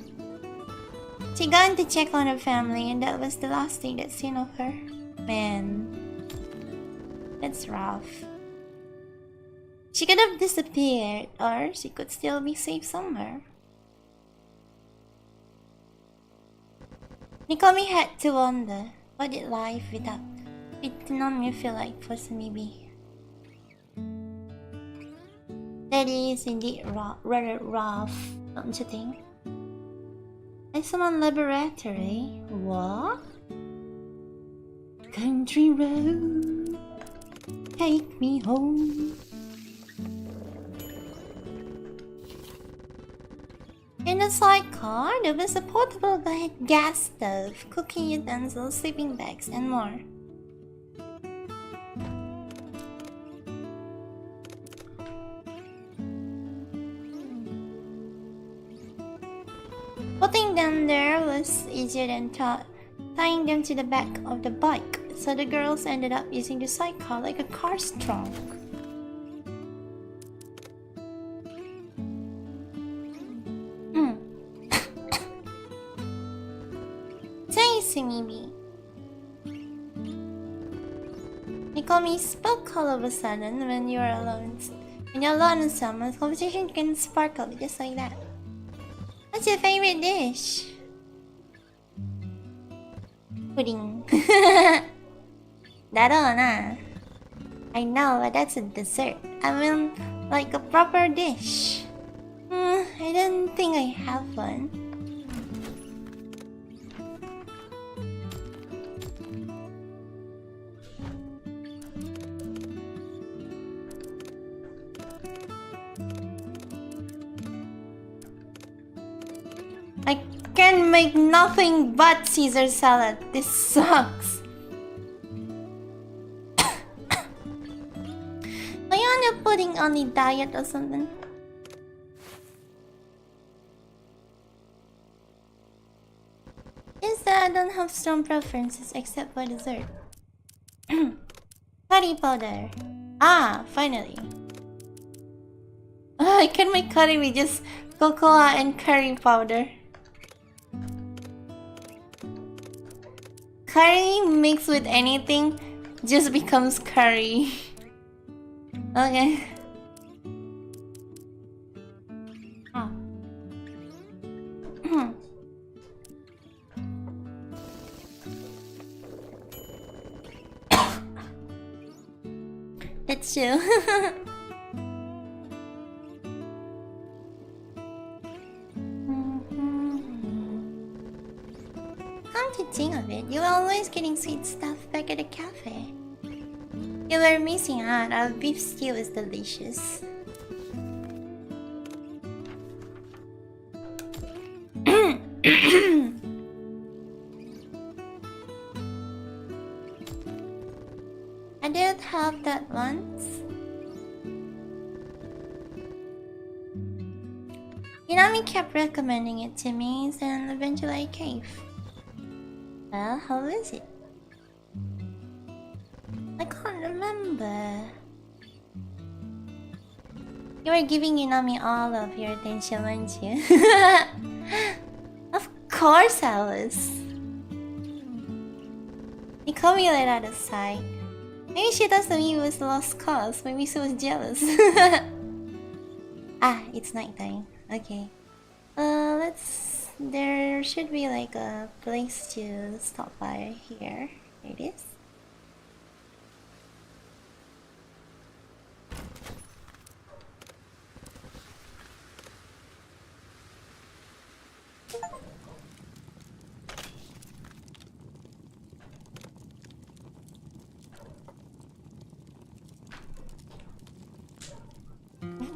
She gone to check on her family and that was the last thing that seen of her. Man, that's rough. She could have disappeared or she could still be safe somewhere. Nikomi had to wonder, what did life without Yunomi feel like for Samibi? That is indeed rather rough, don't you think? Isolation Laboratory? What? Country road, take me home. In the sidecar, there was a portable gas stove, cooking utensils, sleeping bags, and more. Putting them there was easier than tying them to the back of the bike, so the girls ended up using the sidecar like a car's trunk. Say, Mimi. Nikomi spoke all of a sudden when you're alone. When you're alone in someone, conversation can sparkle just like that. What's your favorite dish? Pudding. Nah. I know, but that's a dessert. I mean, like a proper dish. I don't think I have one. I can make nothing but Caesar salad. This sucks. Are you on a pudding only diet or something? Is that I don't have strong preferences except for dessert. Curry powder. Ah, finally. I can make curry with just cocoa and curry powder. Curry mixed with anything just becomes curry. Okay. Oh. That's true. Come to think of it, you were always getting sweet stuff back at the cafe. You were missing out. Our beef stew is delicious. I did have that once. Inami kept recommending it to me, and eventually I caved. Well, how is it? I can't remember. You were giving Inami all of your attention, weren't you? Of course I was. Nikomi let out a sigh. Maybe she thought Sami was lost cause. Maybe she was jealous. Ah, it's nighttime. Okay. There should be like a place to stop by here. Here it is.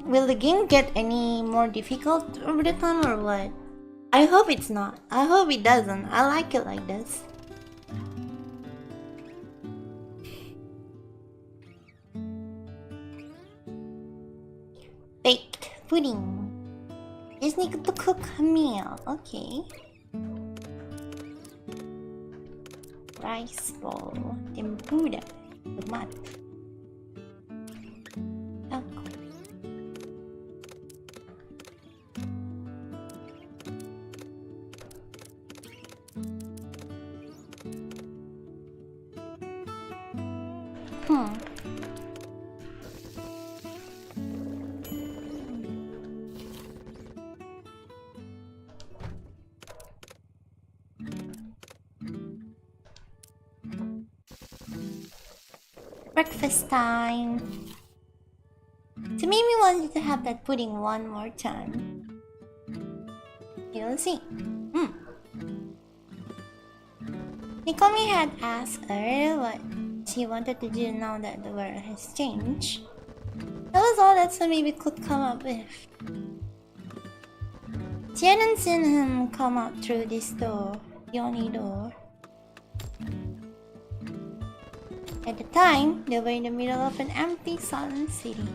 Will the game get any more difficult over the time or what? I hope it's not. I hope it doesn't. I like it like this. Baked pudding. Just need to cook a meal. Okay. Rice bowl. Tempura. Tomato. Okay. Breakfast time. So maybe wanted to have that pudding one more time. You'll see. Nikomi had asked her what she wanted to do now that the world has changed. That was all that maybe could come up with. She hadn't seen him come out through this door, the only door. At the time, they were in the middle of an empty, silent city.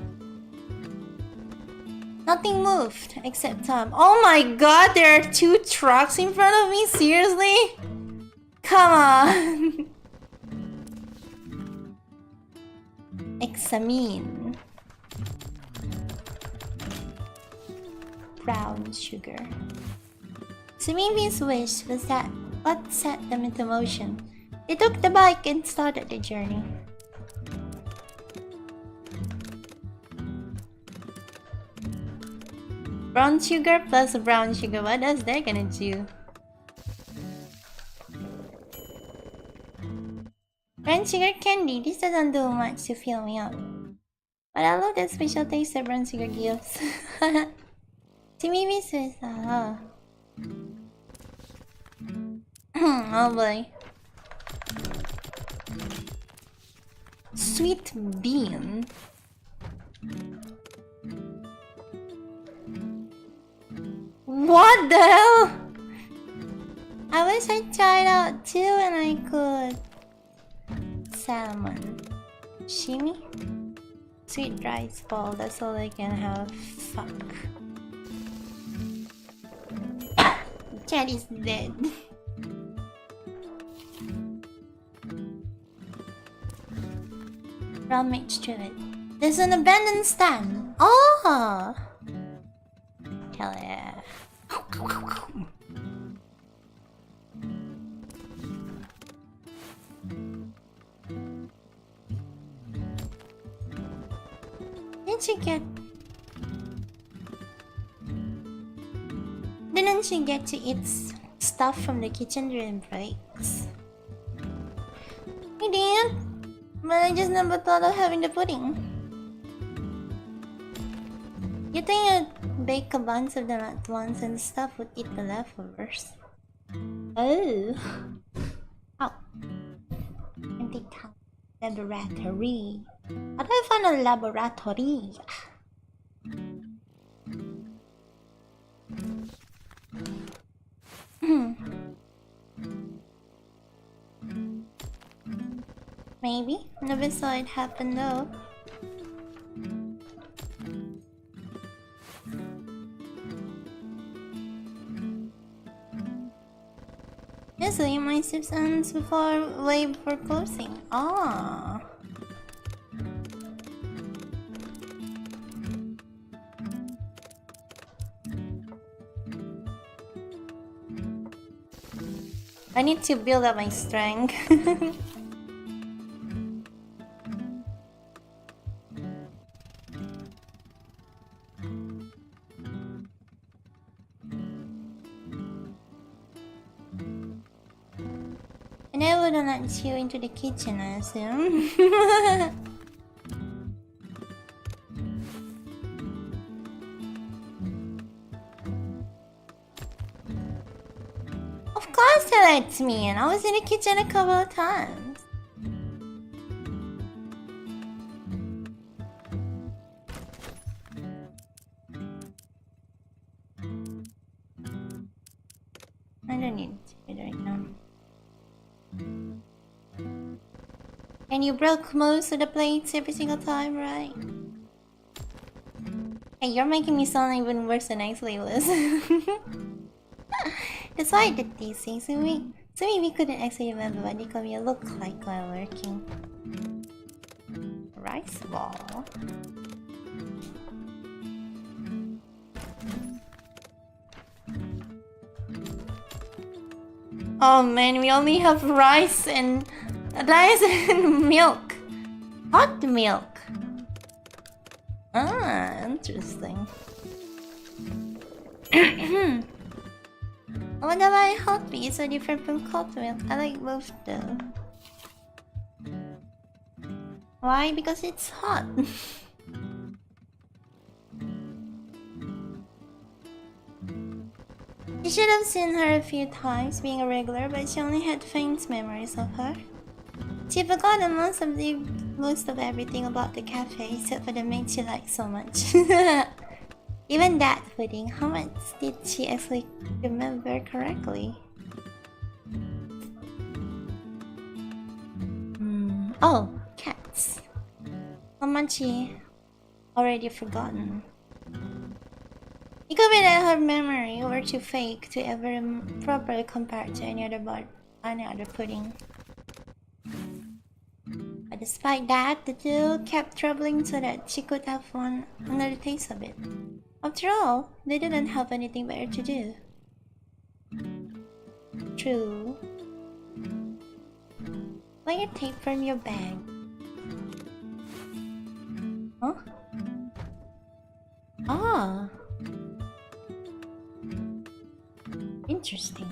Nothing moved except time. Oh my god, there are 2 trucks in front of me? Seriously? Come on! Examine. Brown sugar. Sumimi's wish was that what set them into motion. They took the bike and started the journey. Brown sugar plus brown sugar, what else they're gonna do? Brown sugar candy, this doesn't do much to fill me up. But I love that special taste that brown sugar gives. Sumimi says, oh boy. Sweet bean. What the hell? I wish I tried out too and I could. Salmon. Shimi? Sweet rice ball, that's all I can have. Fuck. Cat is dead. I'll make sure it. There's an abandoned stand. Oh! Hell yeah. Didn't she get to eat stuff from the kitchen during breaks? We did, but I just never thought of having the pudding. You think I'd bake a bunch of them at once and stuff would eat the leftovers? Oh. Oh. Empty town. Laboratory. How do I find a laboratory? Maybe. Never saw it happen though. Usually my shift ends way before closing. Ah. I need to build up my strength. And I wouldn't let you into the kitchen, I assume. Of course they let me in. I was in the kitchen a couple of times. don't need it right now. And you broke most of the plates every single time, right? Hey, you're making me sound even worse than I actually was. That's why I did these things. So maybe we couldn't actually remember what Nikomia looked like while working. Rice ball. Oh man, we only have rice and milk. Hot milk. Ah, interesting. I wonder why hot tea is so different from cold milk. I like both though. Why? Because it's hot. You should have seen her a few times being a regular, but she only had faint memories of her. She forgot most of everything about the cafe except for the maid she liked so much. Even that pudding, how much did she actually remember correctly? Oh, cats. How much she already forgotten. It could be that her memory were too fake to ever properly compare to any other pudding. But despite that, the two kept troubling so that she could have another taste of it. After all, they didn't have anything better to do. True. Play a tape from your bag. Huh? Ah. Interesting.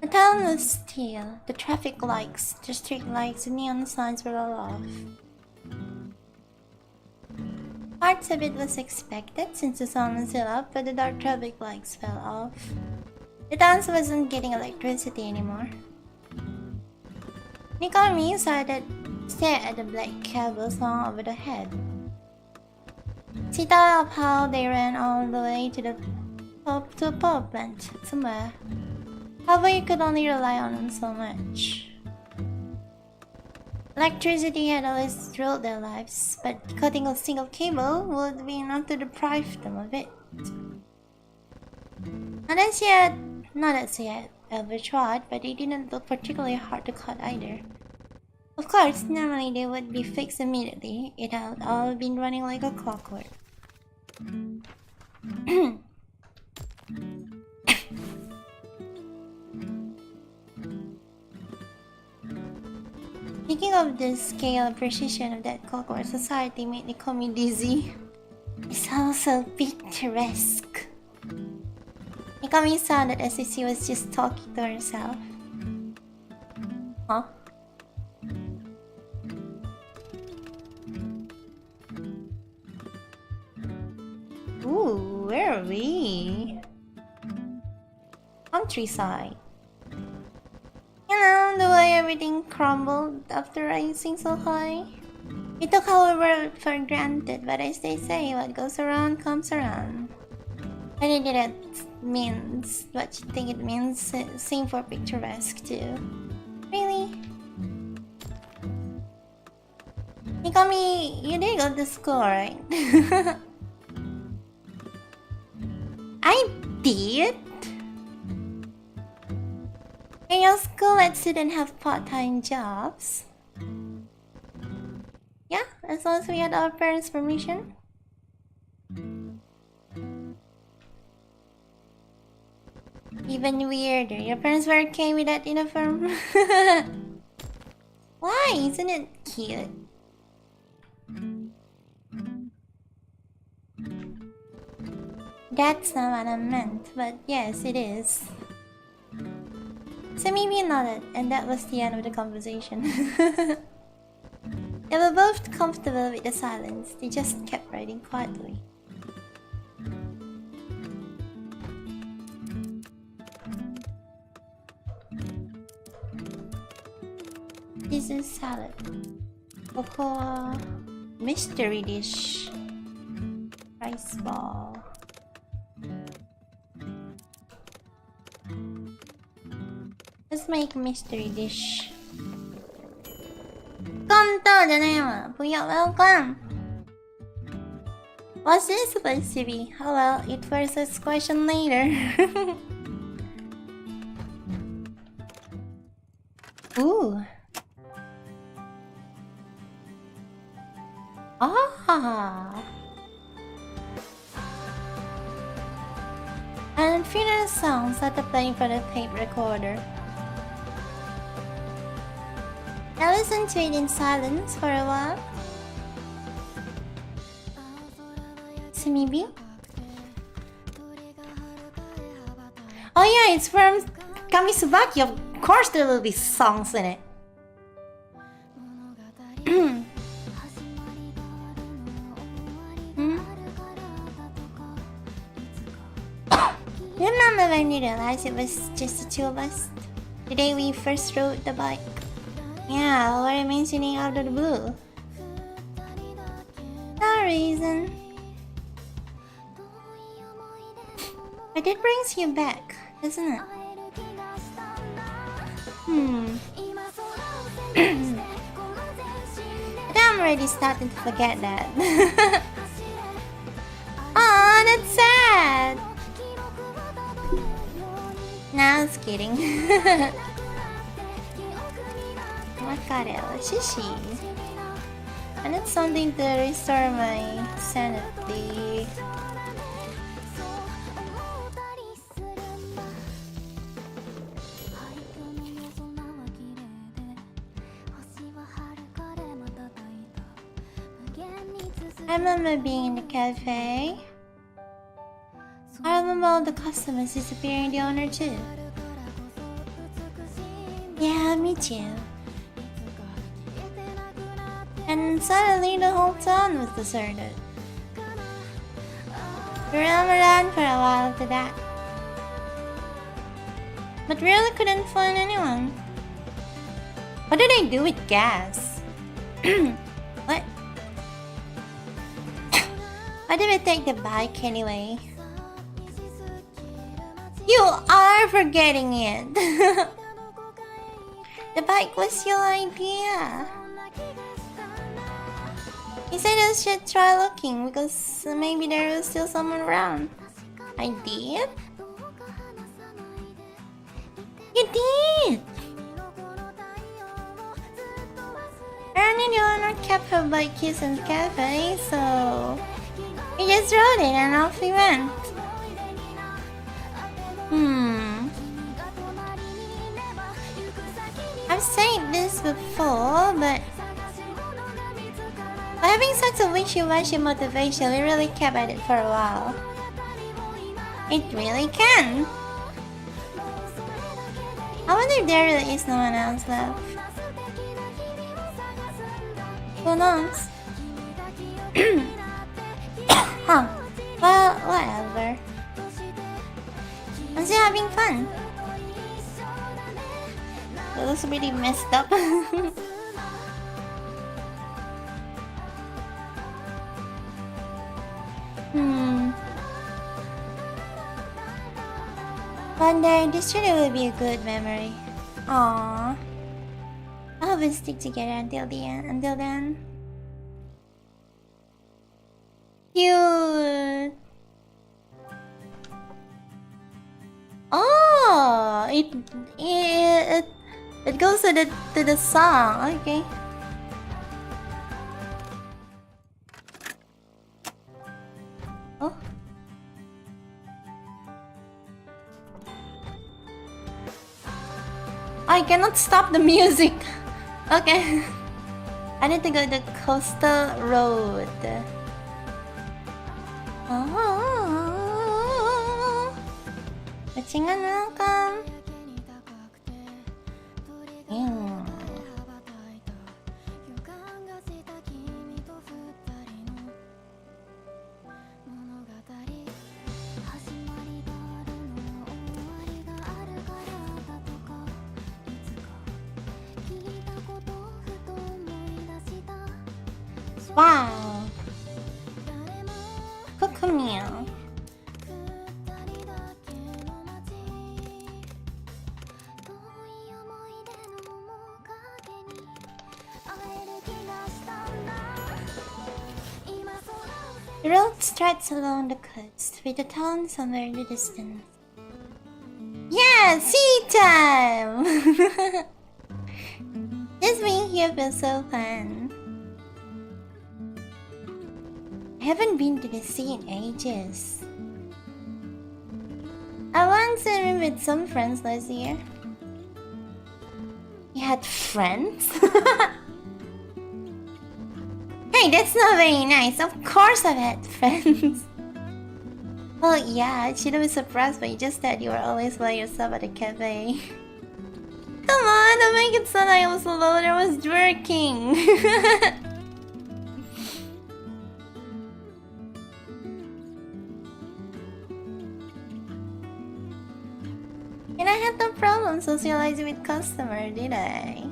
The town was still. The traffic lights, the street lights, and neon signs were all off. Parts of it was expected since the sun was still up, but the dark traffic lights fell off. The town wasn't getting electricity anymore. Nikami stared at the black cables hung over the head. She thought of how they ran all the way to a power plant somewhere. However, you could only rely on them so much. Electricity had always ruled their lives, but cutting a single cable would be enough to deprive them of it. Not that she had ever tried, but it didn't look particularly hard to cut either. Of course, normally they would be fixed immediately. It had all been running like a clockwork. Thinking of the scale and precision of that clockwork society made Nikomi dizzy. It's also picturesque. Nikomi sounded as if she was just talking to herself. Huh? Ooh, where are we? Countryside. You know, the way everything crumbled after rising so high. We took our world for granted, but as they say, what goes around comes around. And it didn't mean what you think it means. Same for picturesque too. Really? Nikami, you did go to school, right? I did? In your school, let students have part-time jobs. Yeah, as long as we had our parents' permission. Even weirder, your parents were okay with that uniform? Why? Isn't it cute? That's not what I meant, but yes, it is. So maybe nodded, and that was the end of the conversation. They were both comfortable with the silence, they just kept writing quietly. Caesar salad. Cocoa mystery dish. Rice ball. Let's make mystery dish. 公道じゃないわ。不要 welcome. What's this supposed to be? Oh well, it first this question later. Ooh. Ah. And funeral songs that are playing for the tape recorder. I listened to it in silence for a while. Maybe. Oh yeah, it's from Kamisubaki. Of course there will be songs in it. Remember when we realized it was just the two of us? The day we first rode the bike. Yeah, what am I mentioning out of the blue? No reason. But it brings you back, doesn't it? But I'm already starting to forget that. Aw, that's sad! Nah, I was kidding. Mozzarella, shishi. I need something to restore my sanity. I remember being in the cafe. I remember all the customers disappearing, the owner too. Yeah, me too. And suddenly the whole town was deserted. We ran around for a while after that. But really couldn't find anyone. What did I do with gas? What? Why did we take the bike anyway? You are forgetting it! The bike was your idea. You said I should try looking because maybe there was still someone around. I did? You did! Apparently the owner kept her bike keys in the cafe, so we just rode it and off we went. I've said this before, but by having such a wishy-washy motivation, we really kept at it for a while. It really can. I wonder if there really is no one else left. Who knows? Huh. Well, whatever. I'm still having fun. It looks really messed up. One day, this surely will be a good memory. Aww. I hope we stick together until the end. Until then. Cute. Oh, it goes to the song. Okay. Oh. I cannot stop the music. Okay. I need to go the coastal road. Oh. Watching on welcome. Wow. Cocomeal. The road struts along the coast, with the town somewhere in the distance. Yeah, sea time! Just being here feels so fun. I haven't been to the sea in ages. I once went with some friends last year. You had friends? Hey, that's not very nice. Of course I've had friends. Well, yeah, I shouldn't be surprised, but you just said you were always by yourself at a cafe. Come on, don't make it sound like I was alone. I was working. And I had no problem socializing with customers, did I?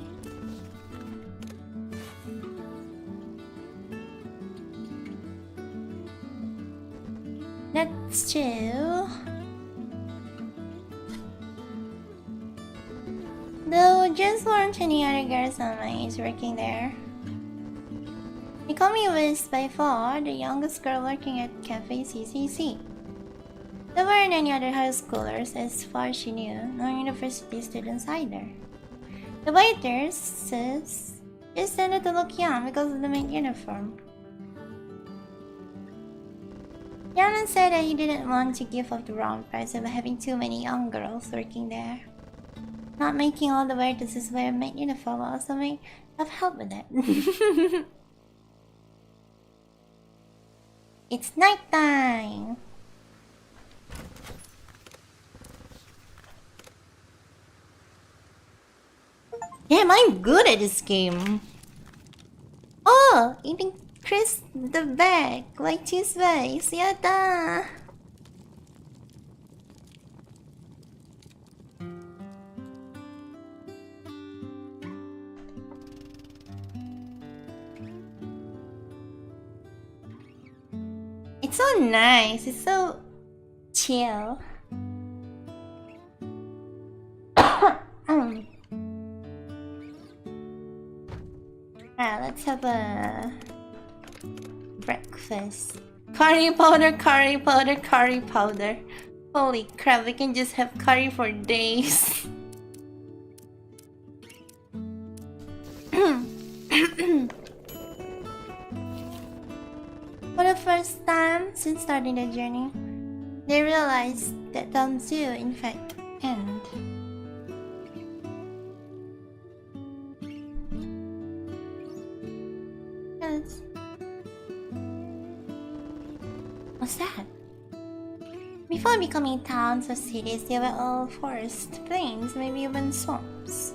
That's true. Though just weren't any other girls on my age working there. Mikami was by far the youngest girl working at Cafe CCC. There weren't any other high schoolers as far as she knew, no university students either. The waitresses just tended to look young because of the maid uniform. Yanan said that he didn't want to give up the wrong price of having too many young girls working there. Not making all the waitresses wear maid uniform also may have helped with that. It's nighttime! Damn, I'm good at this game! Oh! Eating crisp the bag like cheese-based, yada! It's so nice, it's so chill. Alright, let's have a breakfast. Curry powder, curry powder, curry powder. Holy crap, we can just have curry for days. For the first time since starting the journey, they realized that towns do in fact end. Yes. What's that? Before becoming towns or cities, they were all forests, plains, maybe even swamps.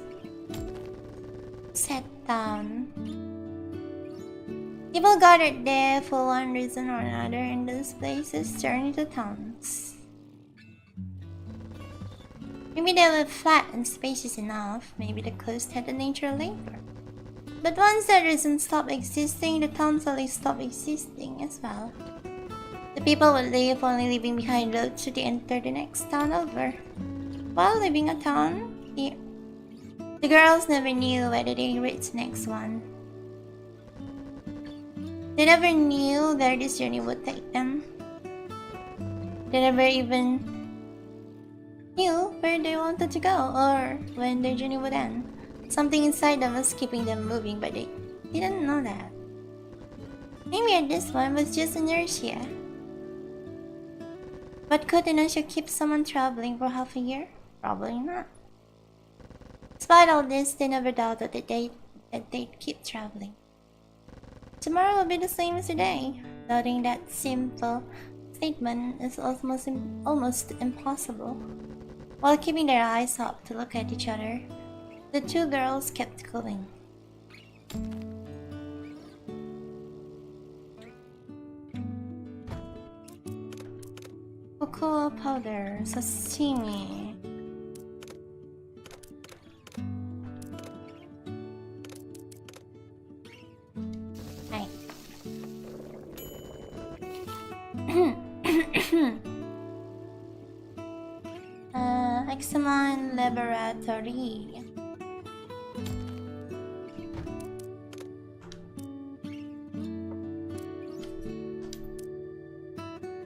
Set down. People gathered there for one reason or another, and those places turned into towns. Maybe they were flat and spacious enough, maybe the coast had a natural labor. But once that reason stopped existing, the town slowly stopped existing as well. The people would leave, only leaving behind roads to enter the next town over. While leaving a town, the girls never knew whether they reached the next one. They never knew where this journey would take them. They never even knew where they wanted to go or when their journey would end. Something inside them was keeping them moving, but they didn't know that. Maybe at this point was just inertia. But could inertia keep someone traveling for half a year? Probably not. Despite all this, they never doubted that they'd keep traveling. Tomorrow will be the same as today. Doubting that simple statement is almost impossible. While keeping their eyes up to look at each other, the two girls kept cooling. Cocoa powder, sashimi. Right. Maximum Laboratory.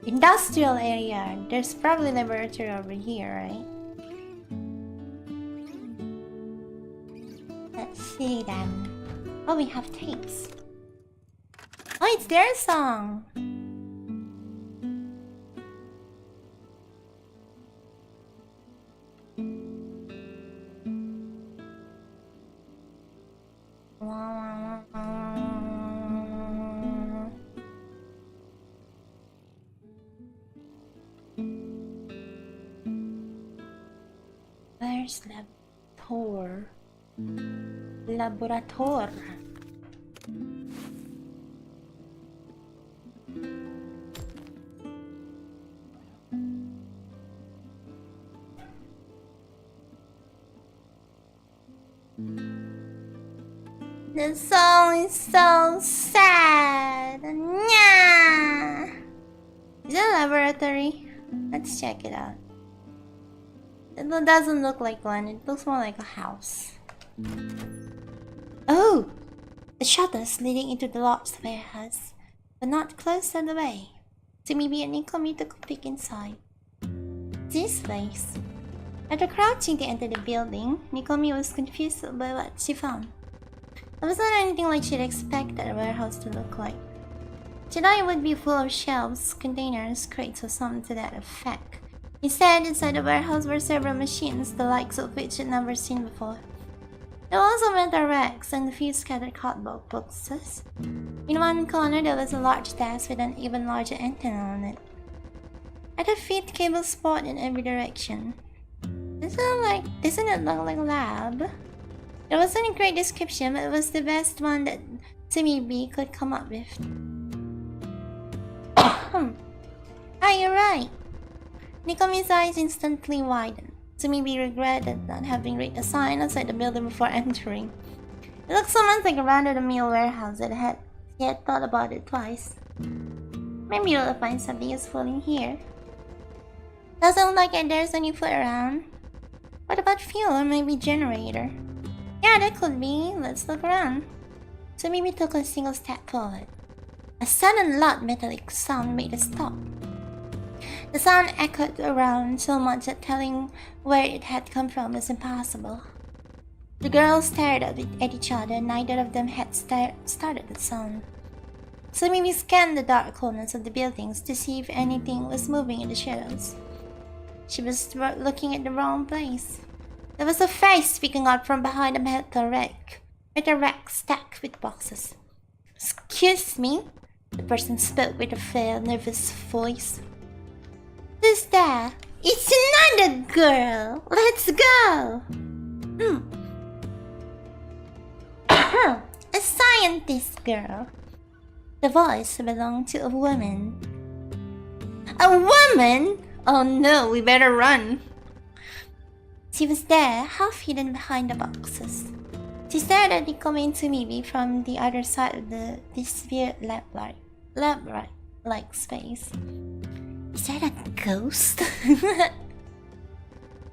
Industrial area. There's probably laboratory over here, right? Let's see then. Oh, we have tapes. Oh, it's their song. Where's Laborator. The song is so sad. Nya. Is it a laboratory? Let's check it out. It doesn't look like one, it looks more like a house. Oh! The shutters leading into the large warehouse, but not close all the way. So maybe a Nikomi took a peek inside. This place. After crouching to enter the building, Nikomi was confused by what she found. It wasn't anything like she'd expected a warehouse to look like. She thought it would be full of shelves, containers, crates, or something to that effect. Instead, inside the warehouse were several machines, the likes of which she'd never seen before. There were also metal racks and a few scattered cardboard boxes. In one corner, there was a large desk with an even larger antenna on it. At her feet, cables sprawled in every direction. Doesn't it look like a lab? There wasn't a great description, but it was the best one that Timmy B could come up with. Ah, you're right. Nikomi's eyes instantly widened. Timmy B regretted not having read the sign outside the building before entering. It looked so much like a run-of-the-mill warehouse that he had thought about it twice. Maybe you'll find something useful in here. Doesn't look like there's any food around. What about fuel or maybe generator? Yeah, that could be. Let's look around. So maybe took a single step forward. A sudden loud metallic sound made her stop. The sound echoed around so much that telling where it had come from was impossible. The girls stared at each other, and neither of them had started the sound. So maybe scanned the dark corners of the buildings to see if anything was moving in the shadows. She was looking at the wrong place. There was a face peeking out from behind a metal rack stacked with boxes. Excuse me? The person spoke with a fair, nervous voice. Who's there? It's another girl! Let's go! A scientist girl. The voice belonged to a woman. A woman? Oh no, we better run. She was there, half hidden behind the boxes. She stared at Nikomi and Tsumibi from the other side of this weird lab-like space. Is that a ghost?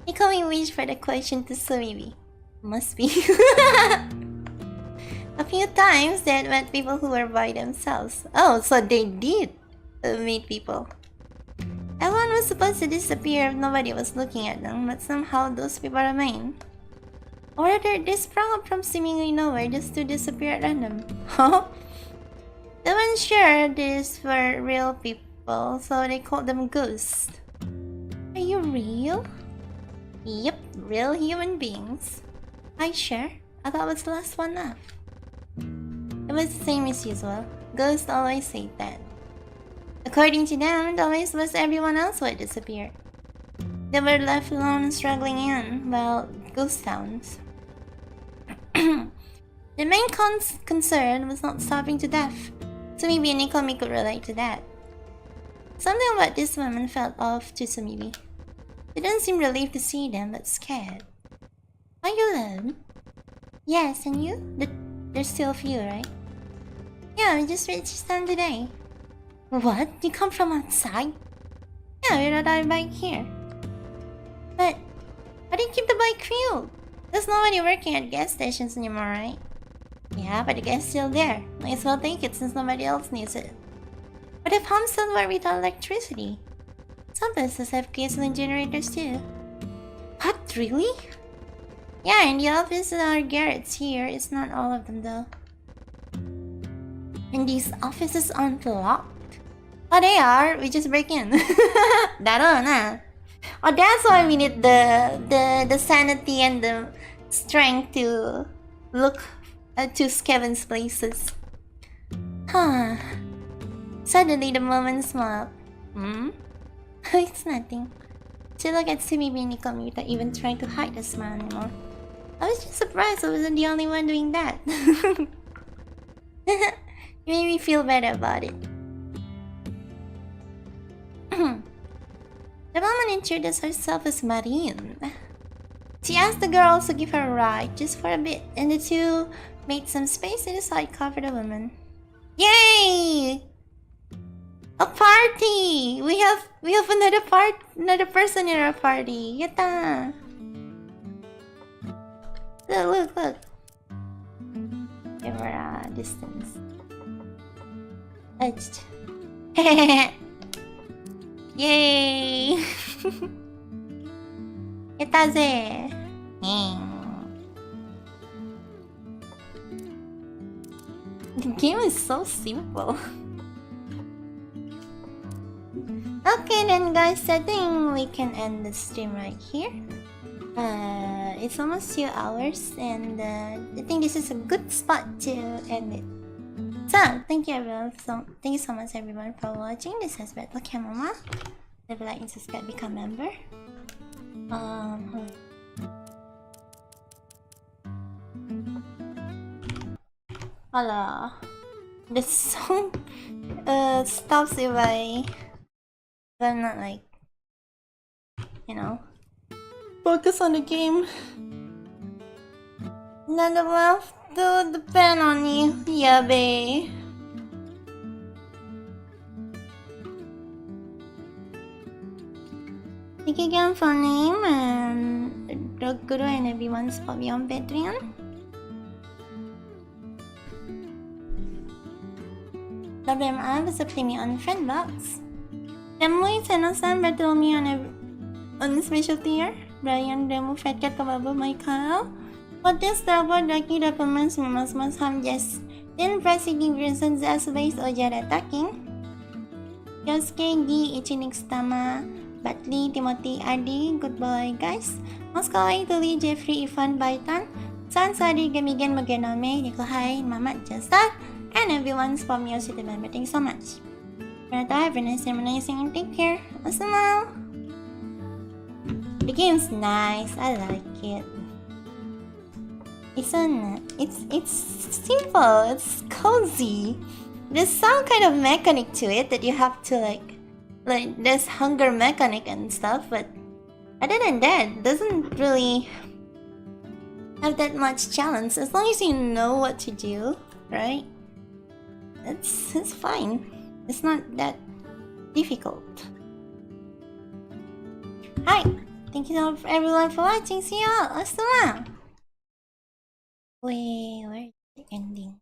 Nikomi wished for the question to Tsumibi. Must be. A few times they had met people who were by themselves. Oh, so they did meet people. Everyone was supposed to disappear if nobody was looking at them, but somehow those people remained. Or rather, they sprung up from seemingly nowhere just to disappear at random. Huh? They weren't sure these were real people, so they called them ghosts. Are you real? Yep, real human beings. Are you sure? I thought it was the last one up. It was the same as usual. Ghosts always say that. According to them, the waste was everyone else who had disappeared. They were left alone and struggling in, well, ghost towns. The main concern was not starving to death, so maybe Nikomi could relate to that. Something about this woman felt off to Tsumibi. She didn't seem relieved to see them, but scared. Are you alone? Yes, and you? There's still a few, right? Yeah, we just reached town today. What? You come from outside? Yeah, we're not back here. But How do you keep the bike fueled? There's nobody working at gas stations anymore, right? Yeah, but the gas is still there. Might as well take it since nobody else needs it. But if homes still work without electricity? Some places have gasoline generators too. What, really? Yeah, in the office there are garrets here. It's not all of them though. And these offices aren't locked. Oh, they are. We just break in. Nah. Oh, that's why we need the sanity and the strength to look to Kevin's places. Huh. Suddenly the moment smiled. It's nothing. She looked at Sumi being Nikami without even trying to hide the smile anymore. I was just surprised I wasn't the only one doing that. It made me feel better about it. The woman introduced herself as Marine. She asked the girls to give her a ride just for a bit, and the two made some space in the sidecar for the woman. Yay! A party! We have another person in our party. Yatta! Look. Camera distance. Edged. Yay! Yatta ze! The game is so simple. Okay then guys, I think we can end the stream right here. It's almost 2 hours and I think this is a good spot to end it. So, thank you so much everyone for watching. This has been Chamomile. Leave a like and subscribe, become a member. Hello. The song stops if I'm not like, you know, focus on the game. None of left to depend on you, yeah, babe. Thank you again for name and the guru and everyone's probably on Patreon. WMI accepting me on FANBOX. Emily, Seno-san, Bartolome on special tier. Brian, Remu, Fat Cat, Kababo, Michael. What is the word Daki Rappelmans, Mas Ham, yes. Then pressing Vincent Zasbase, Ojara attacking. Yosuke, Gi, Ichinix Tama, Batley, Timothy, Adi, good boy, guys. Moskowai, Tuli, Jeffrey, Ifan, Baitan, Sansari, Gamigan, Maganome, Nikohai, Mamat, Jastar, and everyone's for me also remember. Thanks so much. Have a nice and and take care. Assalam. The game's nice. I like it. It's simple. It's cozy. There's some kind of mechanic to it that you have to like there's hunger mechanic and stuff, but other than that, it doesn't really have that much challenge as long as you know what to do, right? It's fine. It's not that difficult. Hi! Thank you so much everyone for watching. See y'all! Asuma! Wait, where's the ending?